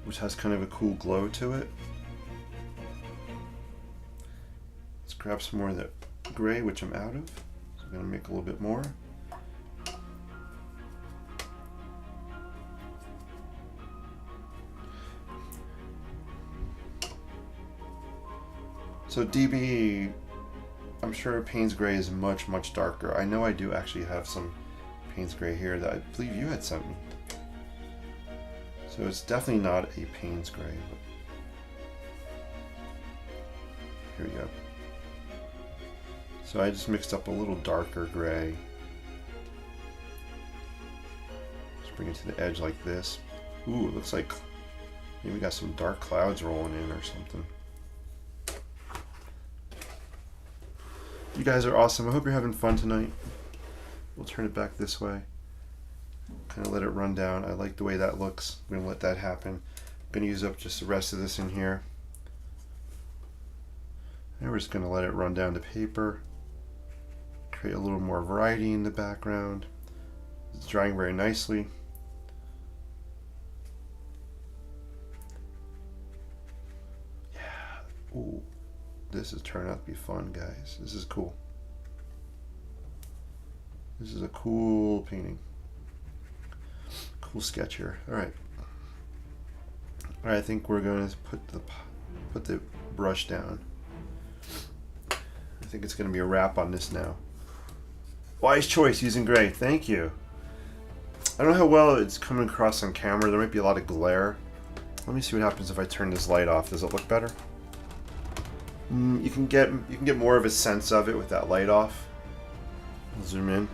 which has kind of a cool glow to it. Let's grab some more of that gray, which I'm out of. So I'm going to make a little bit more. So DB, I'm sure Payne's Gray is much, much darker. I know I do actually have some Payne's Gray here that I believe you had sent me. So it's definitely not a Payne's Gray. But here we go. So I just mixed up a little darker gray. Just bring it to the edge like this. Ooh, it looks like maybe we got some dark clouds rolling in or something. You guys are awesome. I hope you're having fun tonight. We'll turn it back this way. Kind of let it run down. I like the way that looks. I'm going to let that happen. I'm going to use up just the rest of this in here. And we're just going to let it run down to paper. Create a little more variety in the background. It's drying very nicely. Yeah. Ooh. This is turning out to be fun, guys. This is cool. This is a cool painting. Cool sketch here. All right. All right, I think we're going to put the brush down. I think it's going to be a wrap on this now. Wise choice using gray. Thank you. I don't know how well it's coming across on camera. There might be a lot of glare. Let me see what happens if I turn this light off. Does it look better? You can get more of a sense of it with that light off. I'll zoom in.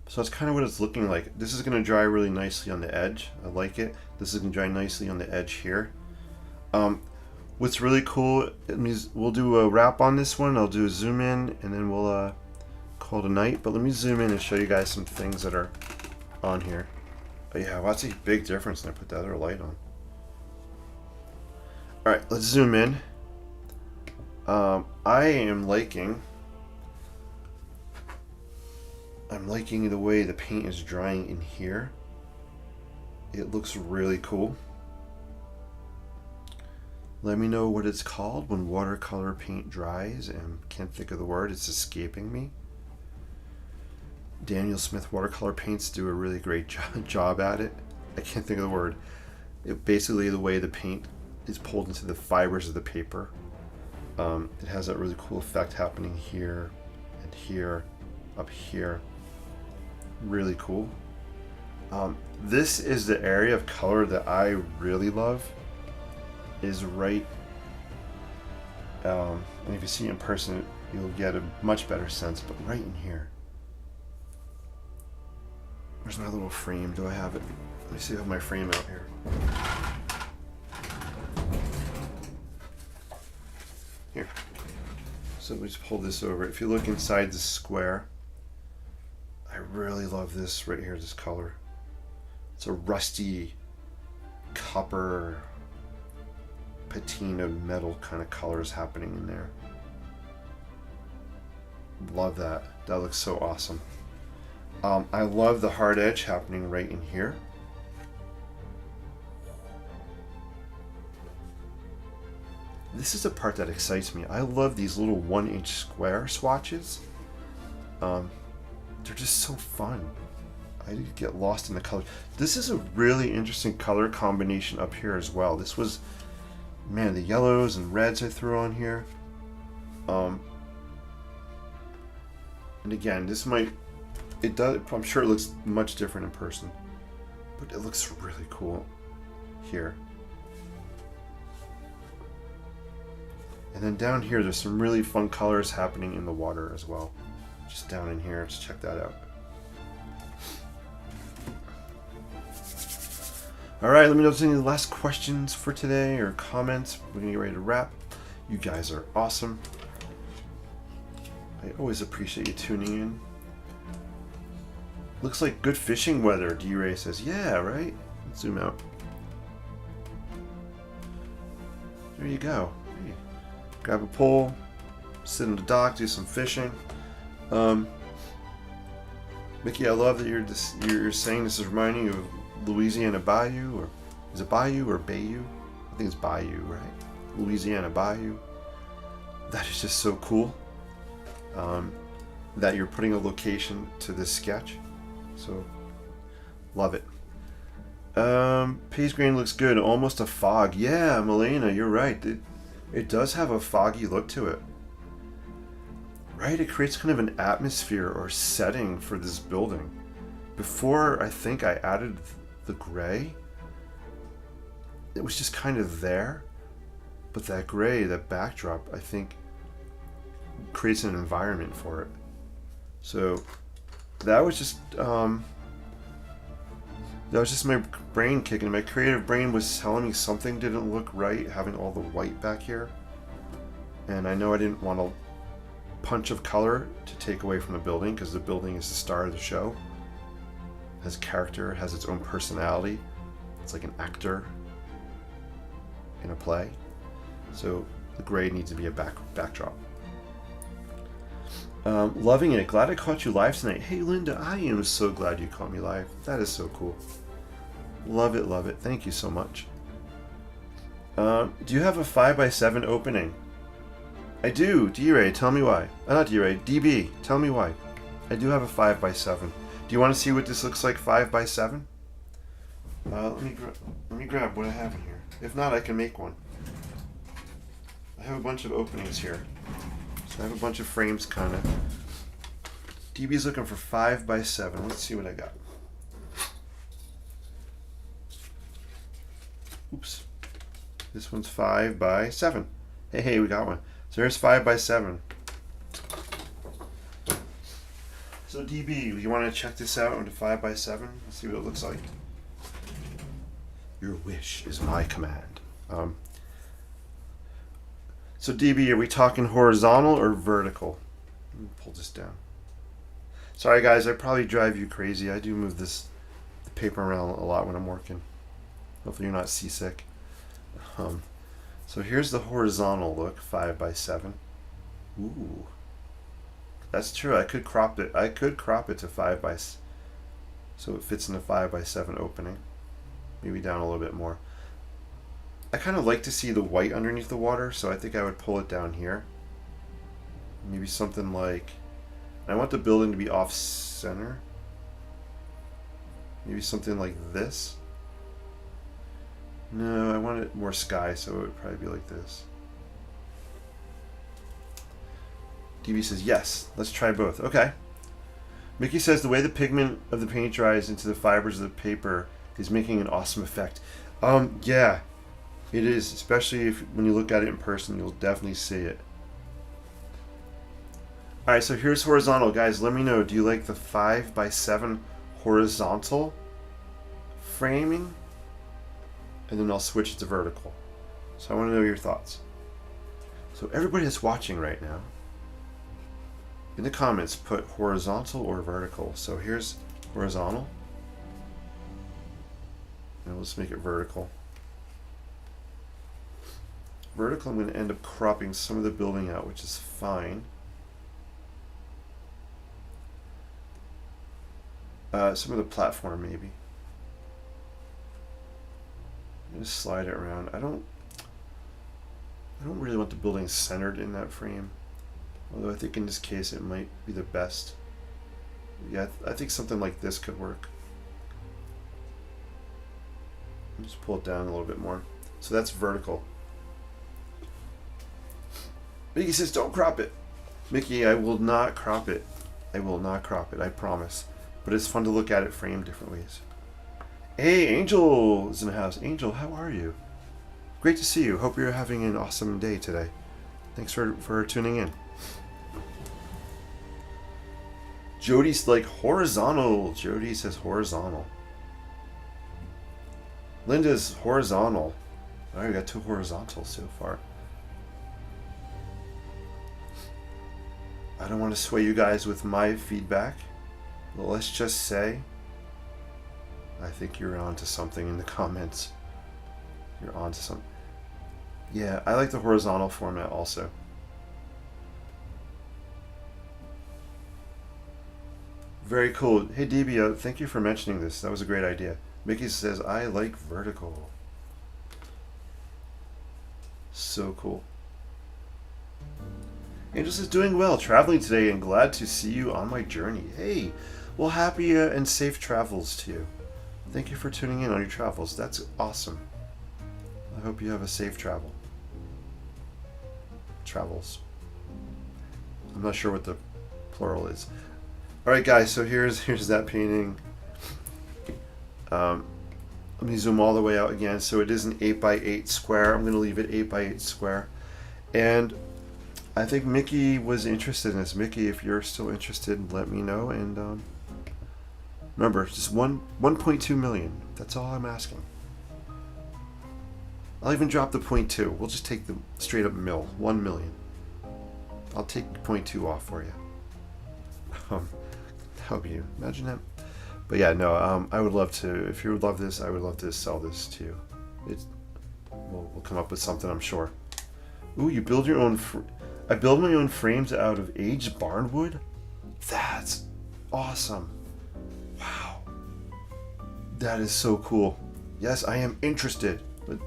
So that's kind of what it's looking like. This is going to dry really nicely on the edge. I like it. This is going to dry nicely on the edge here. What's really cool, it means we'll do a wrap on this one. I'll do a zoom in, and then we'll call it a night. But let me zoom in and show you guys some things that are on here. Oh yeah, well, that's a big difference when I put that other light on. Alright, let's zoom in. I am liking the way the paint is drying in here. It looks really cool. Let me know what it's called when watercolor paint dries, and can't think of the word, it's escaping me. Daniel Smith watercolor paints do a really great job at it. I can't think of the word. Basically the way the paint is pulled into the fibers of the paper. It has that really cool effect happening here and here, up here. Really cool. This is the area of color that I really love. Is right, and if you see it in person, you'll get a much better sense, but right in here. Where's my little frame? Do I have it? Let me see if I have my frame out here. Here. So we just pull this over. If you look inside the square, I really love this right here, this color. It's a rusty copper patina metal kind of colors happening in there. Love that. That looks so awesome. I love the hard edge happening right in here. This is the part that excites me. I love these little 1-inch square swatches. They're just so fun. I get lost in the colors. This is a really interesting color combination up here as well. This was, man, the yellows and reds I threw on here. And again, this might, it does, I'm sure it looks much different in person, but it looks really cool here. And then down here, there's some really fun colors happening in the water as well. just down in here. Let's check that out. Alright, let me know if there's any last questions for today or comments. We're going to get ready to wrap. You guys are awesome. I always appreciate you tuning in. Looks like good fishing weather, D-Ray says. Yeah, right? Let's zoom out. There you go. Hey. Grab a pole, sit on the dock, do some fishing. Mickey, I love that you're saying this is reminding you of Louisiana Bayou, or is it Bayou or Bayou? I think it's Bayou, right? Louisiana Bayou. That is just so cool. That you're putting a location to this sketch. So, love it. Paste grain looks good. Almost a fog. Yeah, Melena, you're right. It does have a foggy look to it. Right? It creates kind of an atmosphere or setting for this building. Before, I think I added the gray. It was just kind of there. But that gray, that backdrop, I think creates an environment for it. So that was just my brain kicking. My creative brain was telling me something didn't look right, having all the white back here. And I know I didn't want a punch of color to take away from the building, because the building is the star of the show. It has character, it has its own personality. It's like an actor in a play. So the gray needs to be a backdrop. Loving it. Glad I caught you live tonight. Hey Linda, I am so glad you caught me live. That is so cool. Love it, love it. Thank you so much. Do you have a 5x7 opening? I do. D-Ray, tell me why. Not D-Ray, DB, tell me why. I do have a 5x7. Do you want to see what this looks like 5x7? Let me grab what I have in here. If not, I can make one. I have a bunch of openings here. So I have a bunch of frames, kind of. DB's looking for 5x7. Let's see what I got. Oops. This one's 5x7. Hey, we got one. So there's 5x7. So DB, you want to check this out on the 5x7? Let's see what it looks like. Your wish is my command. So DB, are we talking horizontal or vertical? Let me pull this down. Sorry guys, I probably drive you crazy. I do move the paper around a lot when I'm working. Hopefully you're not seasick. So here's the horizontal look, 5x7. Ooh, that's true. I could crop it. I could crop it to 5x, so it fits in the 5x7 opening. Maybe down a little bit more. I kind of like to see the white underneath the water, so I think I would pull it down here. Maybe something like, I want the building to be off center. Maybe something like this. No, I want it more sky, so it would probably be like this. DB says, yes, let's try both. Okay. Mickey says, the way the pigment of the paint dries into the fibers of the paper is making an awesome effect. Yeah, it is, especially when you look at it in person, you'll definitely see it. Alright, so here's horizontal. Guys, let me know, do you like the 5x7 horizontal framing? And then I'll switch it to vertical. So I want to know your thoughts. So everybody that's watching right now, in the comments, put horizontal or vertical. So here's horizontal. And let's make it vertical. Vertical, I'm going to end up cropping some of the building out, which is fine. Some of the platform, maybe. I'm going to slide it around. I don't really want the building centered in that frame. Although I think in this case it might be the best. Yeah, I think something like this could work. Just pull it down a little bit more. So that's vertical. Mickey says, don't crop it. Mickey, I will not crop it. I will not crop it, I promise. But it's fun to look at it framed different ways. Hey, Angel is in the house. Angel, how are you? Great to see you. Hope you're having an awesome day today. Thanks for tuning in. Jody's like horizontal. Jody says horizontal. Linda's horizontal. All right, we got 2 horizontals so far. I don't want to sway you guys with my feedback, but let's just say I think you're onto something in the comments. You're onto something. Yeah, I like the horizontal format also. Very cool. Hey DB, thank you for mentioning this. That was a great idea. Mickey says, I like vertical. So cool. Angel says, doing well, traveling today, and glad to see you on my journey. Hey, well, happy and safe travels to you. Thank you for tuning in on your travels. That's awesome. I hope you have a safe travels. I'm not sure what the plural is. All right, guys. So here's that painting. Let me zoom all the way out again. So it is an 8x8 square. I'm going to leave it 8x8 square. And I think Mickey was interested in this. Mickey, if you're still interested, let me know. And remember, just 1.2 million. That's all I'm asking. I'll even drop the 0.2. We'll just take the straight up mil. 1 million. I'll take 0.2 off for you. Help you. Imagine that. But yeah, no, I would love to, if you would love this, I would love to sell this to you. We'll come up with something, I'm sure. Ooh, you build your own, I build my own frames out of aged barnwood? That's awesome. Wow. That is so cool. Yes, I am interested. But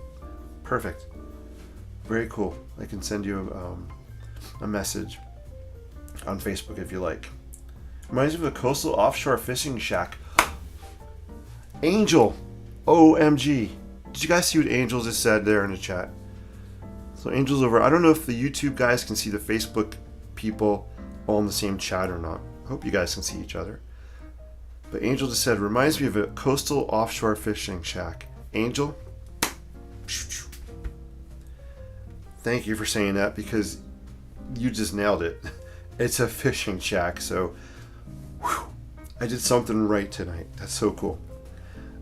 perfect. Very cool. I can send you a message on Facebook if you like. Reminds me of a coastal offshore fishing shack. Angel, OMG. Did you guys see what Angel just said there in the chat? So Angel's over. I don't know if the YouTube guys can see the Facebook people all in the same chat or not. I hope you guys can see each other. But Angel just said, reminds me of a coastal offshore fishing shack. Angel, thank you for saying that because you just nailed it. It's a fishing shack, so whew, I did something right tonight. That's so cool.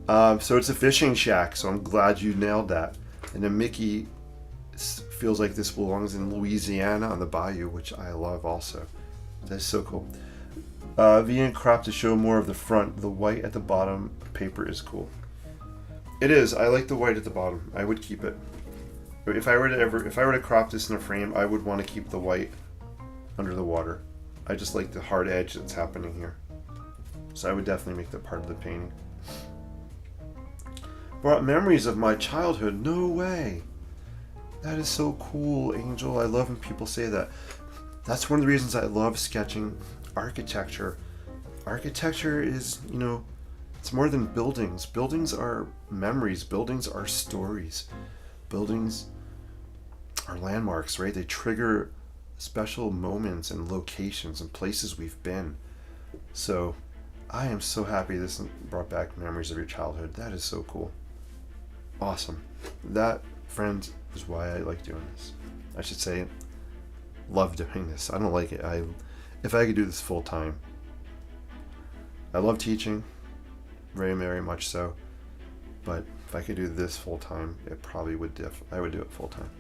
So it's a fishing shack, so I'm glad you nailed that. And then Mickey feels like this belongs in Louisiana on the bayou, which I love also. That's so cool. VN crop to show more of the front. The white at the bottom paper is cool. It is. I like the white at the bottom. I would keep it. If I were to crop this in a frame, I would want to keep the white under the water. I just like the hard edge that's happening here. So I would definitely make that part of the painting. Brought memories of my childhood. No way. That is so cool, Angel. I love when people say that. That's one of the reasons I love sketching architecture. Architecture is, it's more than buildings. Buildings are memories. Buildings are stories. Buildings are landmarks, right? They trigger special moments and locations and places we've been. So I am so happy this brought back memories of your childhood. That is so cool. Awesome. That, friends, is why I like doing this. I should say, love doing this. I don't like it. If I could do this full time. I love teaching, very, very much so. But if I could do this full time, it probably would. I would do it full time.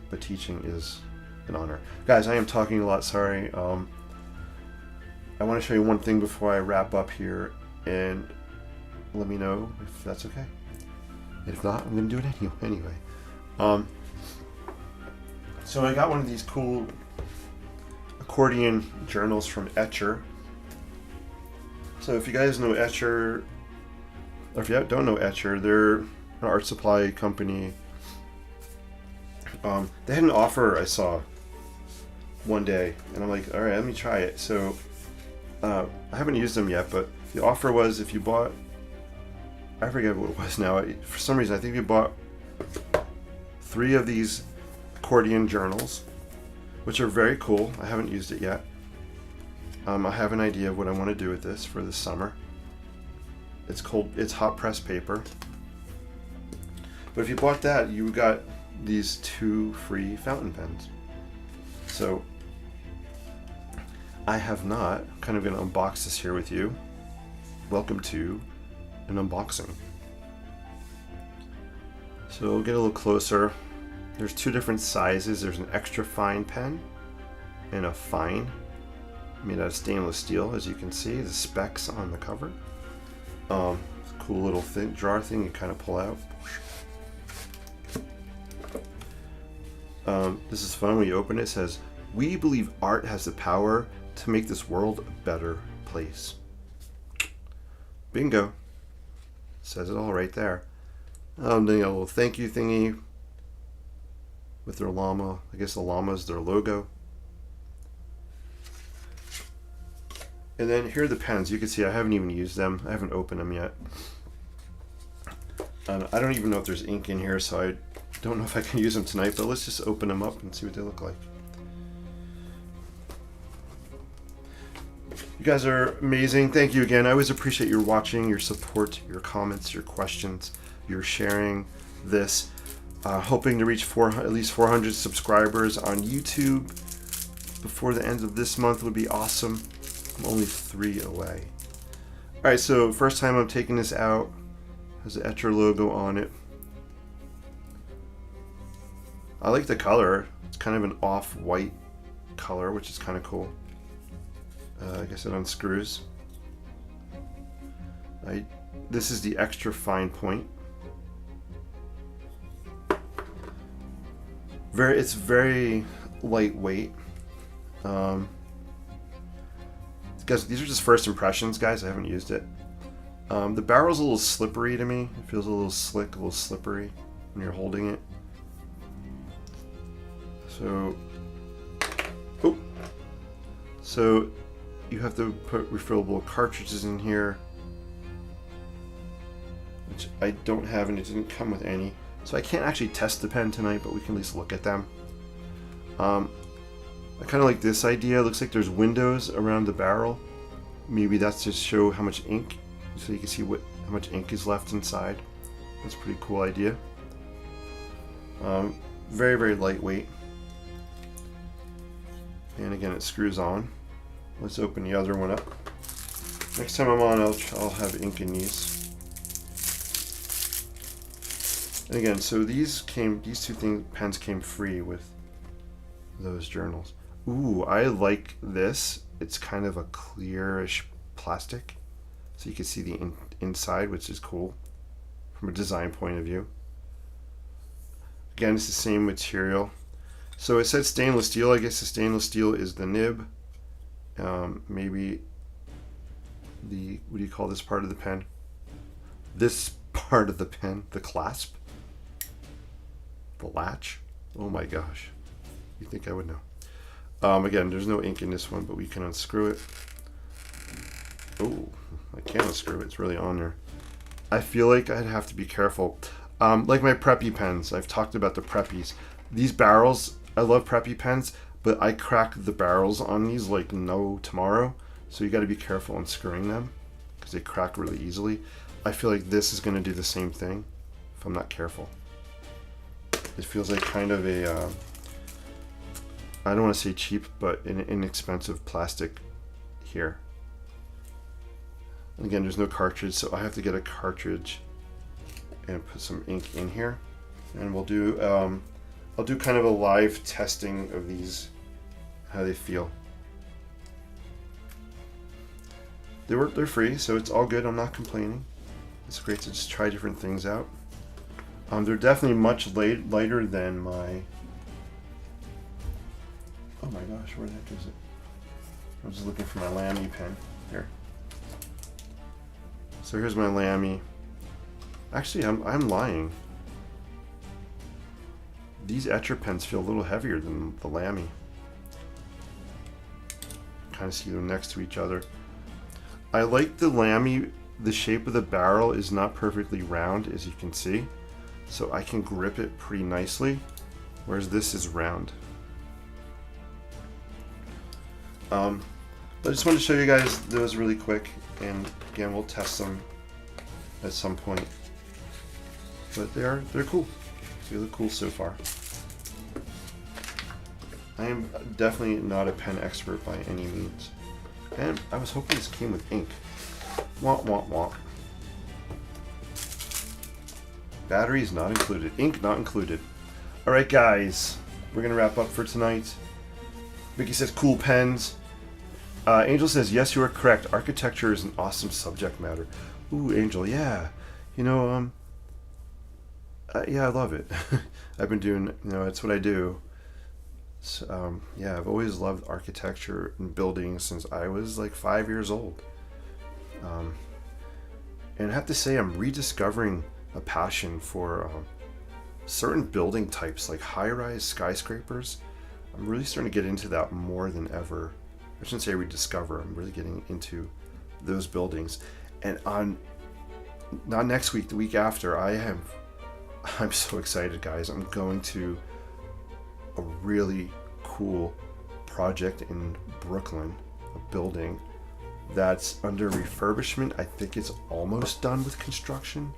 But teaching is an honor, guys. I am talking a lot. Sorry. I want to show you one thing before I wrap up here, and let me know if that's okay. If not, I'm going to do it anyway. So I got one of these cool accordion journals from Etcher. So if you guys know Etcher, or if you don't know Etcher, they're an art supply company. They had an offer I saw one day, and I'm like, all right, let me try it. So I haven't used them yet, but the offer was if you bought, I forget what it was now. For some reason, I think you bought 3 of these accordion journals, which are very cool. I haven't used it yet. I have an idea of what I want to do with this for the summer. It's hot press paper. But if you bought that, you got these 2 free fountain pens. So I have not. I'm kind of going to unbox this here with you. Welcome to an unboxing. So we'll get a little closer. There's two different sizes. There's an extra fine pen and a fine, made out of stainless steel, as you can see. The specs on the cover. Cool little thin jar thing you kind of pull out. This is fun. When you open it, it says, "We believe art has the power to make this world a better place." Bingo. Says it all right there. Then you got a little thank you thingy with their llama. I guess the llama is their logo. And then here are the pens. You can see I haven't even used them. I haven't opened them yet. I don't even know if there's ink in here, so I don't know if I can use them tonight, but let's just open them up and see what they look like. You guys are amazing. Thank you again. I always appreciate your watching, your support, your comments, your questions, your sharing this. Hoping to reach at least 400 subscribers on YouTube before the end of this month would be awesome. I'm only 3 away. Alright, so first time I'm taking this out. Has the Etcher logo on it. I like the color. It's kind of an off-white color, which is kind of cool. I guess it unscrews. This is the extra fine point. It's very lightweight. Guys, these are just first impressions, guys. I haven't used it. The barrel's a little slippery to me. It feels a little slick, a little slippery when you're holding it. So you have to put refillable cartridges in here, which I don't have, and it didn't come with any. So I can't actually test the pen tonight, but we can at least look at them. I kind of like this idea. It looks like there's windows around the barrel. Maybe that's to show how much ink, so you can see how much ink is left inside. That's a pretty cool idea. Very, very lightweight. And again, it screws on. Let's open the other one up. Next time I'm on, I'll have ink in these. And again, so these two pens came free with those journals. Ooh, I like this. It's kind of a clearish plastic, so you can see the inside, which is cool from a design point of view. Again, it's the same material. So it said stainless steel. I guess the stainless steel is the nib. Maybe what do you call this part of the pen? This part of the pen, the clasp, the latch. Oh my gosh, you think I would know? Again, there's no ink in this one, but we can unscrew it. Oh, I can't unscrew it. It's really on there. I feel like I'd have to be careful. Like my preppy pens. I've talked about the preppies. These barrels, I love preppy pens, but I crack the barrels on these like no tomorrow. So you got to be careful unscrewing them because they crack really easily. I feel like this is going to do the same thing if I'm not careful. It feels like kind of a, I don't want to say cheap, but an inexpensive plastic here. And again, there's no cartridge, so I have to get a cartridge and put some ink in here. And we'll do, I'll do kind of a live testing of these, how they feel. They're free, so it's all good. I'm not complaining. It's great to just try different things out. They're definitely much lighter than my. Oh my gosh, where the heck is it? I was just looking for my Lamy pen. Here. So here's my Lamy. Actually, I'm lying. These Etcher pens feel a little heavier than the Lamy. Kind of see them next to each other. I like the Lamy. The shape of the barrel is not perfectly round, as you can see, so I can grip it pretty nicely, whereas this is round. I just wanted to show you guys those really quick, and again, we'll test them at some point. But they're cool. They look cool so far. I am definitely not a pen expert by any means. And I was hoping this came with ink. Womp womp womp. Batteries not included. Ink not included. Alright guys, we're going to wrap up for tonight. Vicky says cool pens. Angel says, yes, you are correct. Architecture is an awesome subject matter. Ooh, Angel, yeah. You know, yeah, I love it. I've been doing, you know, that's what I do. So, yeah, I've always loved architecture and buildings since I was like 5 years old. And I have to say, I'm rediscovering a passion for certain building types, like high-rise skyscrapers. I'm really starting to get into that more than ever. I shouldn't say rediscover. I'm really getting into those buildings. And on not next week, the week after, I'm so excited, guys. I'm going to a really cool project in Brooklyn, a building that's under refurbishment. I think it's almost done with construction.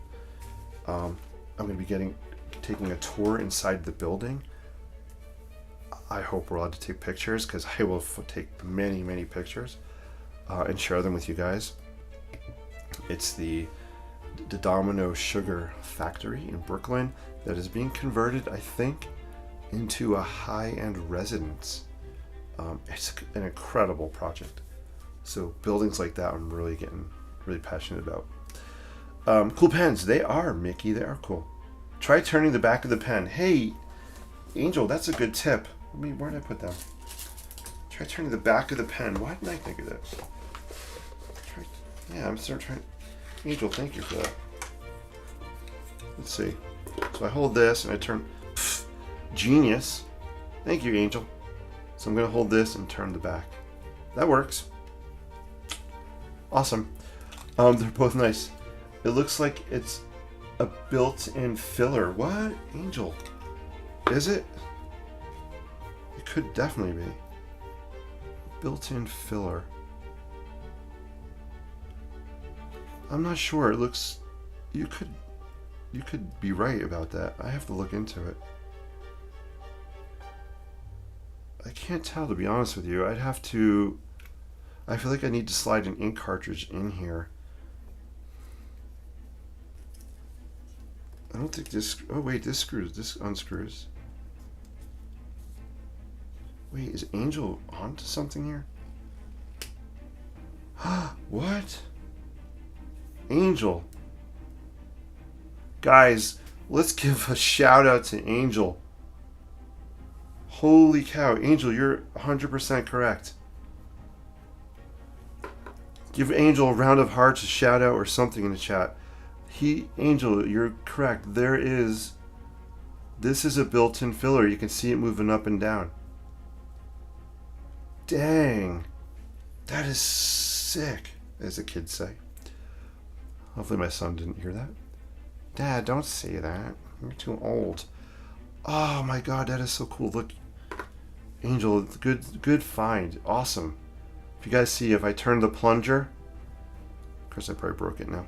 I'm going to be taking a tour inside the building. I hope we're allowed to take pictures, because I will take many pictures and share them with you guys. It's the Domino Sugar Factory in Brooklyn that is being converted, I think, into a high-end residence. It's an incredible project. So buildings like that I'm really getting passionate about. Cool pens. They are, Mickey. They are cool. Try turning the back of the pen. Hey, Angel, that's a good tip. Where did I put them? Try turning the back of the pen. Why didn't I think of that? Yeah, I'm starting trying. Angel, thank you for that. Let's see. So I hold this and I turn. Pff, genius. Thank you, Angel. So I'm going to hold this and turn the back. That works. Awesome. They're both nice. It looks like it's a built-in filler. What? Angel. Is it? It could definitely be. Built-in filler. I'm not sure. It looks... You could be right about that. I have to look into it. I can't tell, to be honest with you. I'd have to... I feel like I need to slide an ink cartridge in here. I don't think this... Oh, wait, this unscrews. Wait, is Angel onto something here? What? Angel. Guys, let's give a shout out to Angel. Holy cow, Angel, you're 100% correct. Give Angel a round of hearts, a shout out, or something in the chat. Angel, you're correct. This is a built-in filler. You can see it moving up and down. Dang. That is sick, as the kids say. Hopefully my son didn't hear that. Dad, don't say that. You're too old. Oh my god, that is so cool. Look. Angel, good find. Awesome. If you guys see, if I turn the plunger, of course I probably broke it now.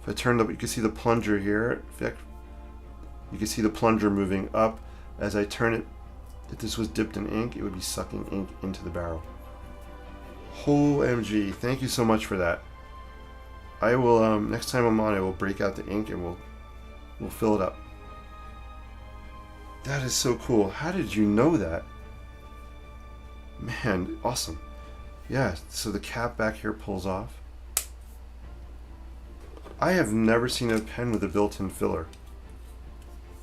If I turn you can see the plunger here. You can see the plunger moving up as I turn it. If this was dipped in ink, it would be sucking ink into the barrel. OMG, thank you so much for that. I will, next time I'm on, I will break out the ink and we'll fill it up. That is so cool. How did you know that? Man, awesome. Yeah, so the cap back here pulls off. I have never seen a pen with a built-in filler.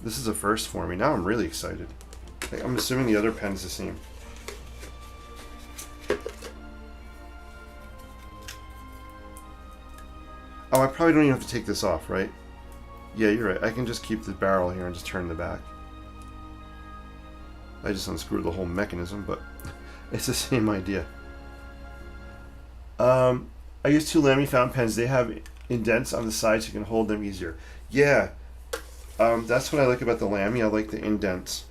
This is a first for me. Now I'm really excited. I'm assuming the other pen's the same. Oh, I probably don't even have to take this off, right? Yeah, you're right. I can just keep the barrel here and just turn the back. I just unscrewed the whole mechanism, but it's the same idea. I use two Lamy fountain pens. They have indents on the sides so you can hold them easier. Yeah, that's what I like about the Lamy. I like the indents.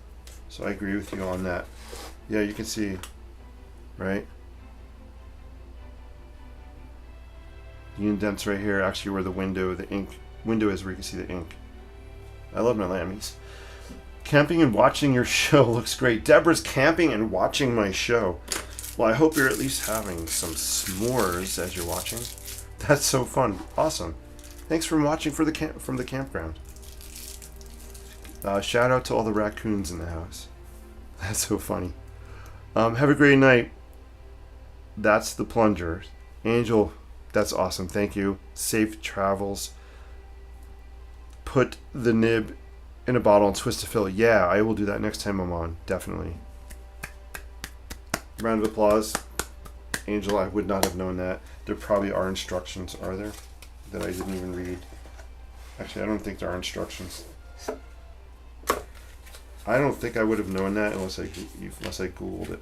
So I agree with you on that. Yeah, you can see, right? The indents right here, actually where the ink window is, where you can see the ink. I love my Lamys. Camping and watching your show looks great. Deborah's camping and watching my show. Well, I hope you're at least having some s'mores as you're watching. That's so fun. Awesome. Thanks for watching from the campground. Shout out to all the raccoons in the house. That's so funny. Have a great night. That's the plunger. Angel, that's awesome. Thank you. Safe travels. Put the nib in a bottle and twist to fill. Yeah, I will do that next time I'm on. Definitely. Round of applause. Angel, I would not have known that. There probably are instructions, are there? That I didn't even read. Actually, I don't think there are instructions. I don't think I would have known that unless I Googled it.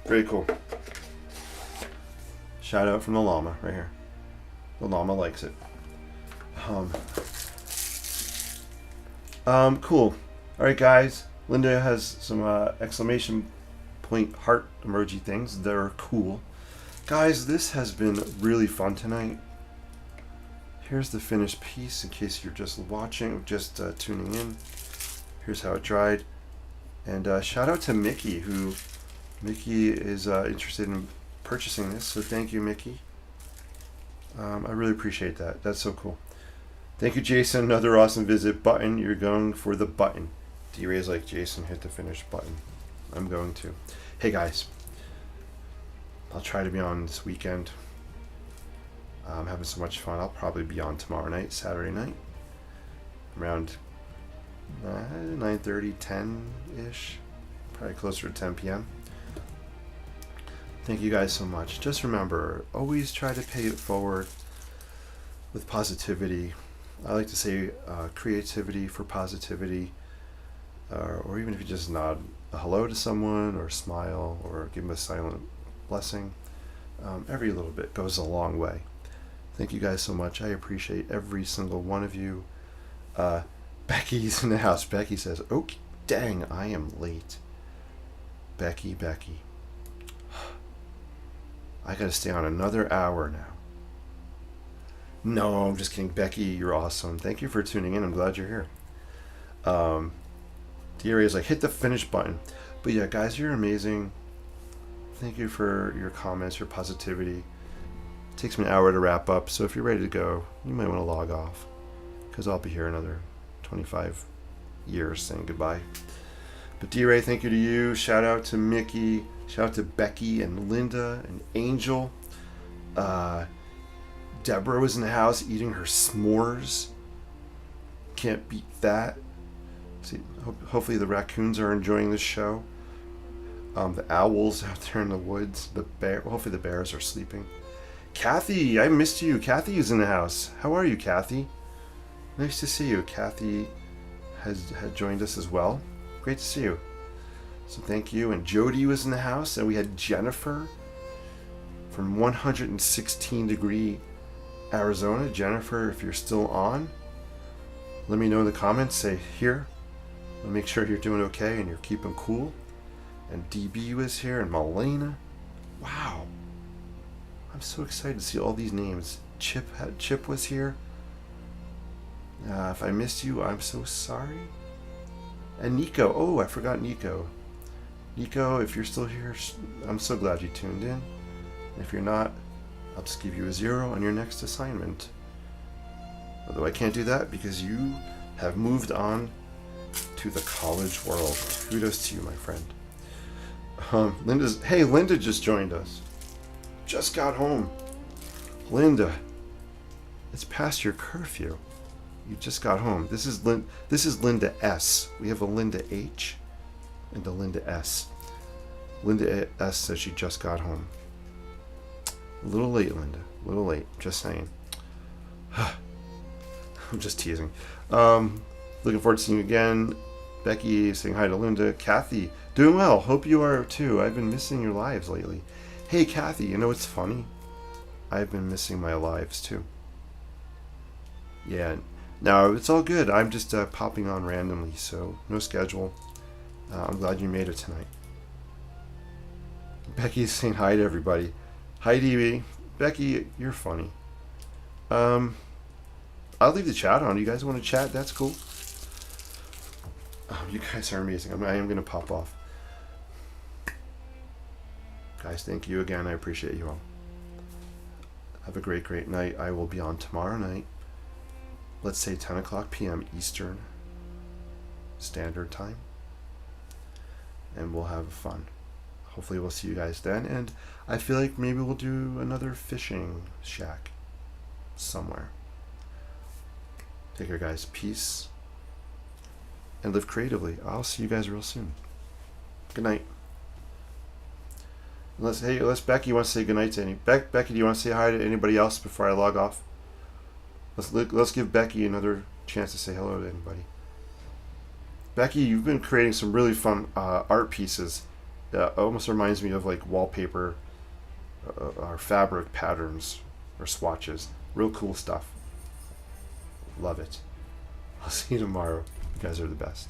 Very cool. Shout out from the llama right here. The llama likes it. Cool. All right, guys. Linda has some exclamation point heart emoji things. They're cool. Guys, this has been really fun tonight. Here's the finished piece in case you're just watching, just tuning in. Here's how it dried. And shout out to Mickey, who Mickey is interested in purchasing this. So thank you, Mickey. I really appreciate that. That's so cool. Thank you, Jason. Another awesome visit. Button, you're going for the button. D-Ray's like, Jason, hit the finish button. I'm going to. Hey, guys. I'll try to be on this weekend. I'm having so much fun. I'll probably be on tomorrow night, Saturday night, around 9:30, 10-ish, probably closer to 10 p.m. Thank you guys so much. Just remember, always try to pay it forward with positivity. I like to say creativity for positivity, or even if you just nod a hello to someone or smile or give them a silent blessing, every little bit goes a long way. Thank you guys so much. I appreciate every single one of you. Becky's in the house. Becky says, "Oh, dang, I am late." Becky. I gotta stay on another hour now. No, I'm just kidding. Becky, you're awesome. Thank you for tuning in. I'm glad you're here. DRA is like, hit the finish button. But yeah, guys, you're amazing. Thank you for your comments, your positivity. It takes me an hour to wrap up, so if you're ready to go, you might want to log off, because I'll be here another 25 years saying goodbye. But D-Ray, thank you to you. Shout out to Mickey. Shout out to Becky and Linda and Angel. Deborah was in the house eating her s'mores. Can't beat that. See, hopefully the raccoons are enjoying this show. The owls out there in the woods. The bear. Hopefully the bears are sleeping. Kathy, I missed you. Kathy is in the house. How are you, Kathy? Nice to see you. Kathy had joined us as well. Great to see you. So thank you. And Jody was in the house, and we had Jennifer from 116 degree Arizona. Jennifer, if you're still on, let me know in the comments. Say here. I'll make sure you're doing okay and you're keeping cool. And DB was here, and Malena. Wow. I'm so excited to see all these names. Chip was here. If I missed you, I'm so sorry. And Nico. Oh, I forgot Nico. Nico, if you're still here, I'm so glad you tuned in. And if you're not, I'll just give you a 0 on your next assignment. Although I can't do that because you have moved on to the college world. Kudos to you, my friend. Linda just joined us. Just got home. Linda, it's past your curfew. You just got home. This is Linda S. We have a Linda H and a Linda S. Linda S says she just got home. A little late, Linda. A little late. Just saying. I'm just teasing. Looking forward to seeing you again. Becky saying hi to Linda. Kathy, doing well. Hope you are too. I've been missing your lives lately. Hey, Kathy, you know what's funny? I've been missing my lives too. Yeah. No, it's all good. I'm just popping on randomly, so no schedule. I'm glad you made it tonight. Becky's saying hi to everybody. Hi, DB. Becky, you're funny. I'll leave the chat on. You guys want to chat? That's cool. Oh, you guys are amazing. I am going to pop off. Guys, thank you again. I appreciate you all. Have a great, great night. I will be on tomorrow night. Let's say 10 o'clock p.m. Eastern Standard Time. And we'll have fun. Hopefully we'll see you guys then. And I feel like maybe we'll do another fishing shack somewhere. Take care, guys. Peace. And live creatively. I'll see you guys real soon. Good night. Unless Becky wants to say good night to any. Becky, do you want to say hi to anybody else before I log off? Let's give Becky another chance to say hello to anybody. Becky, you've been creating some really fun art pieces. That almost reminds me of like wallpaper or fabric patterns or swatches. Real cool stuff. Love it. I'll see you tomorrow. You guys are the best.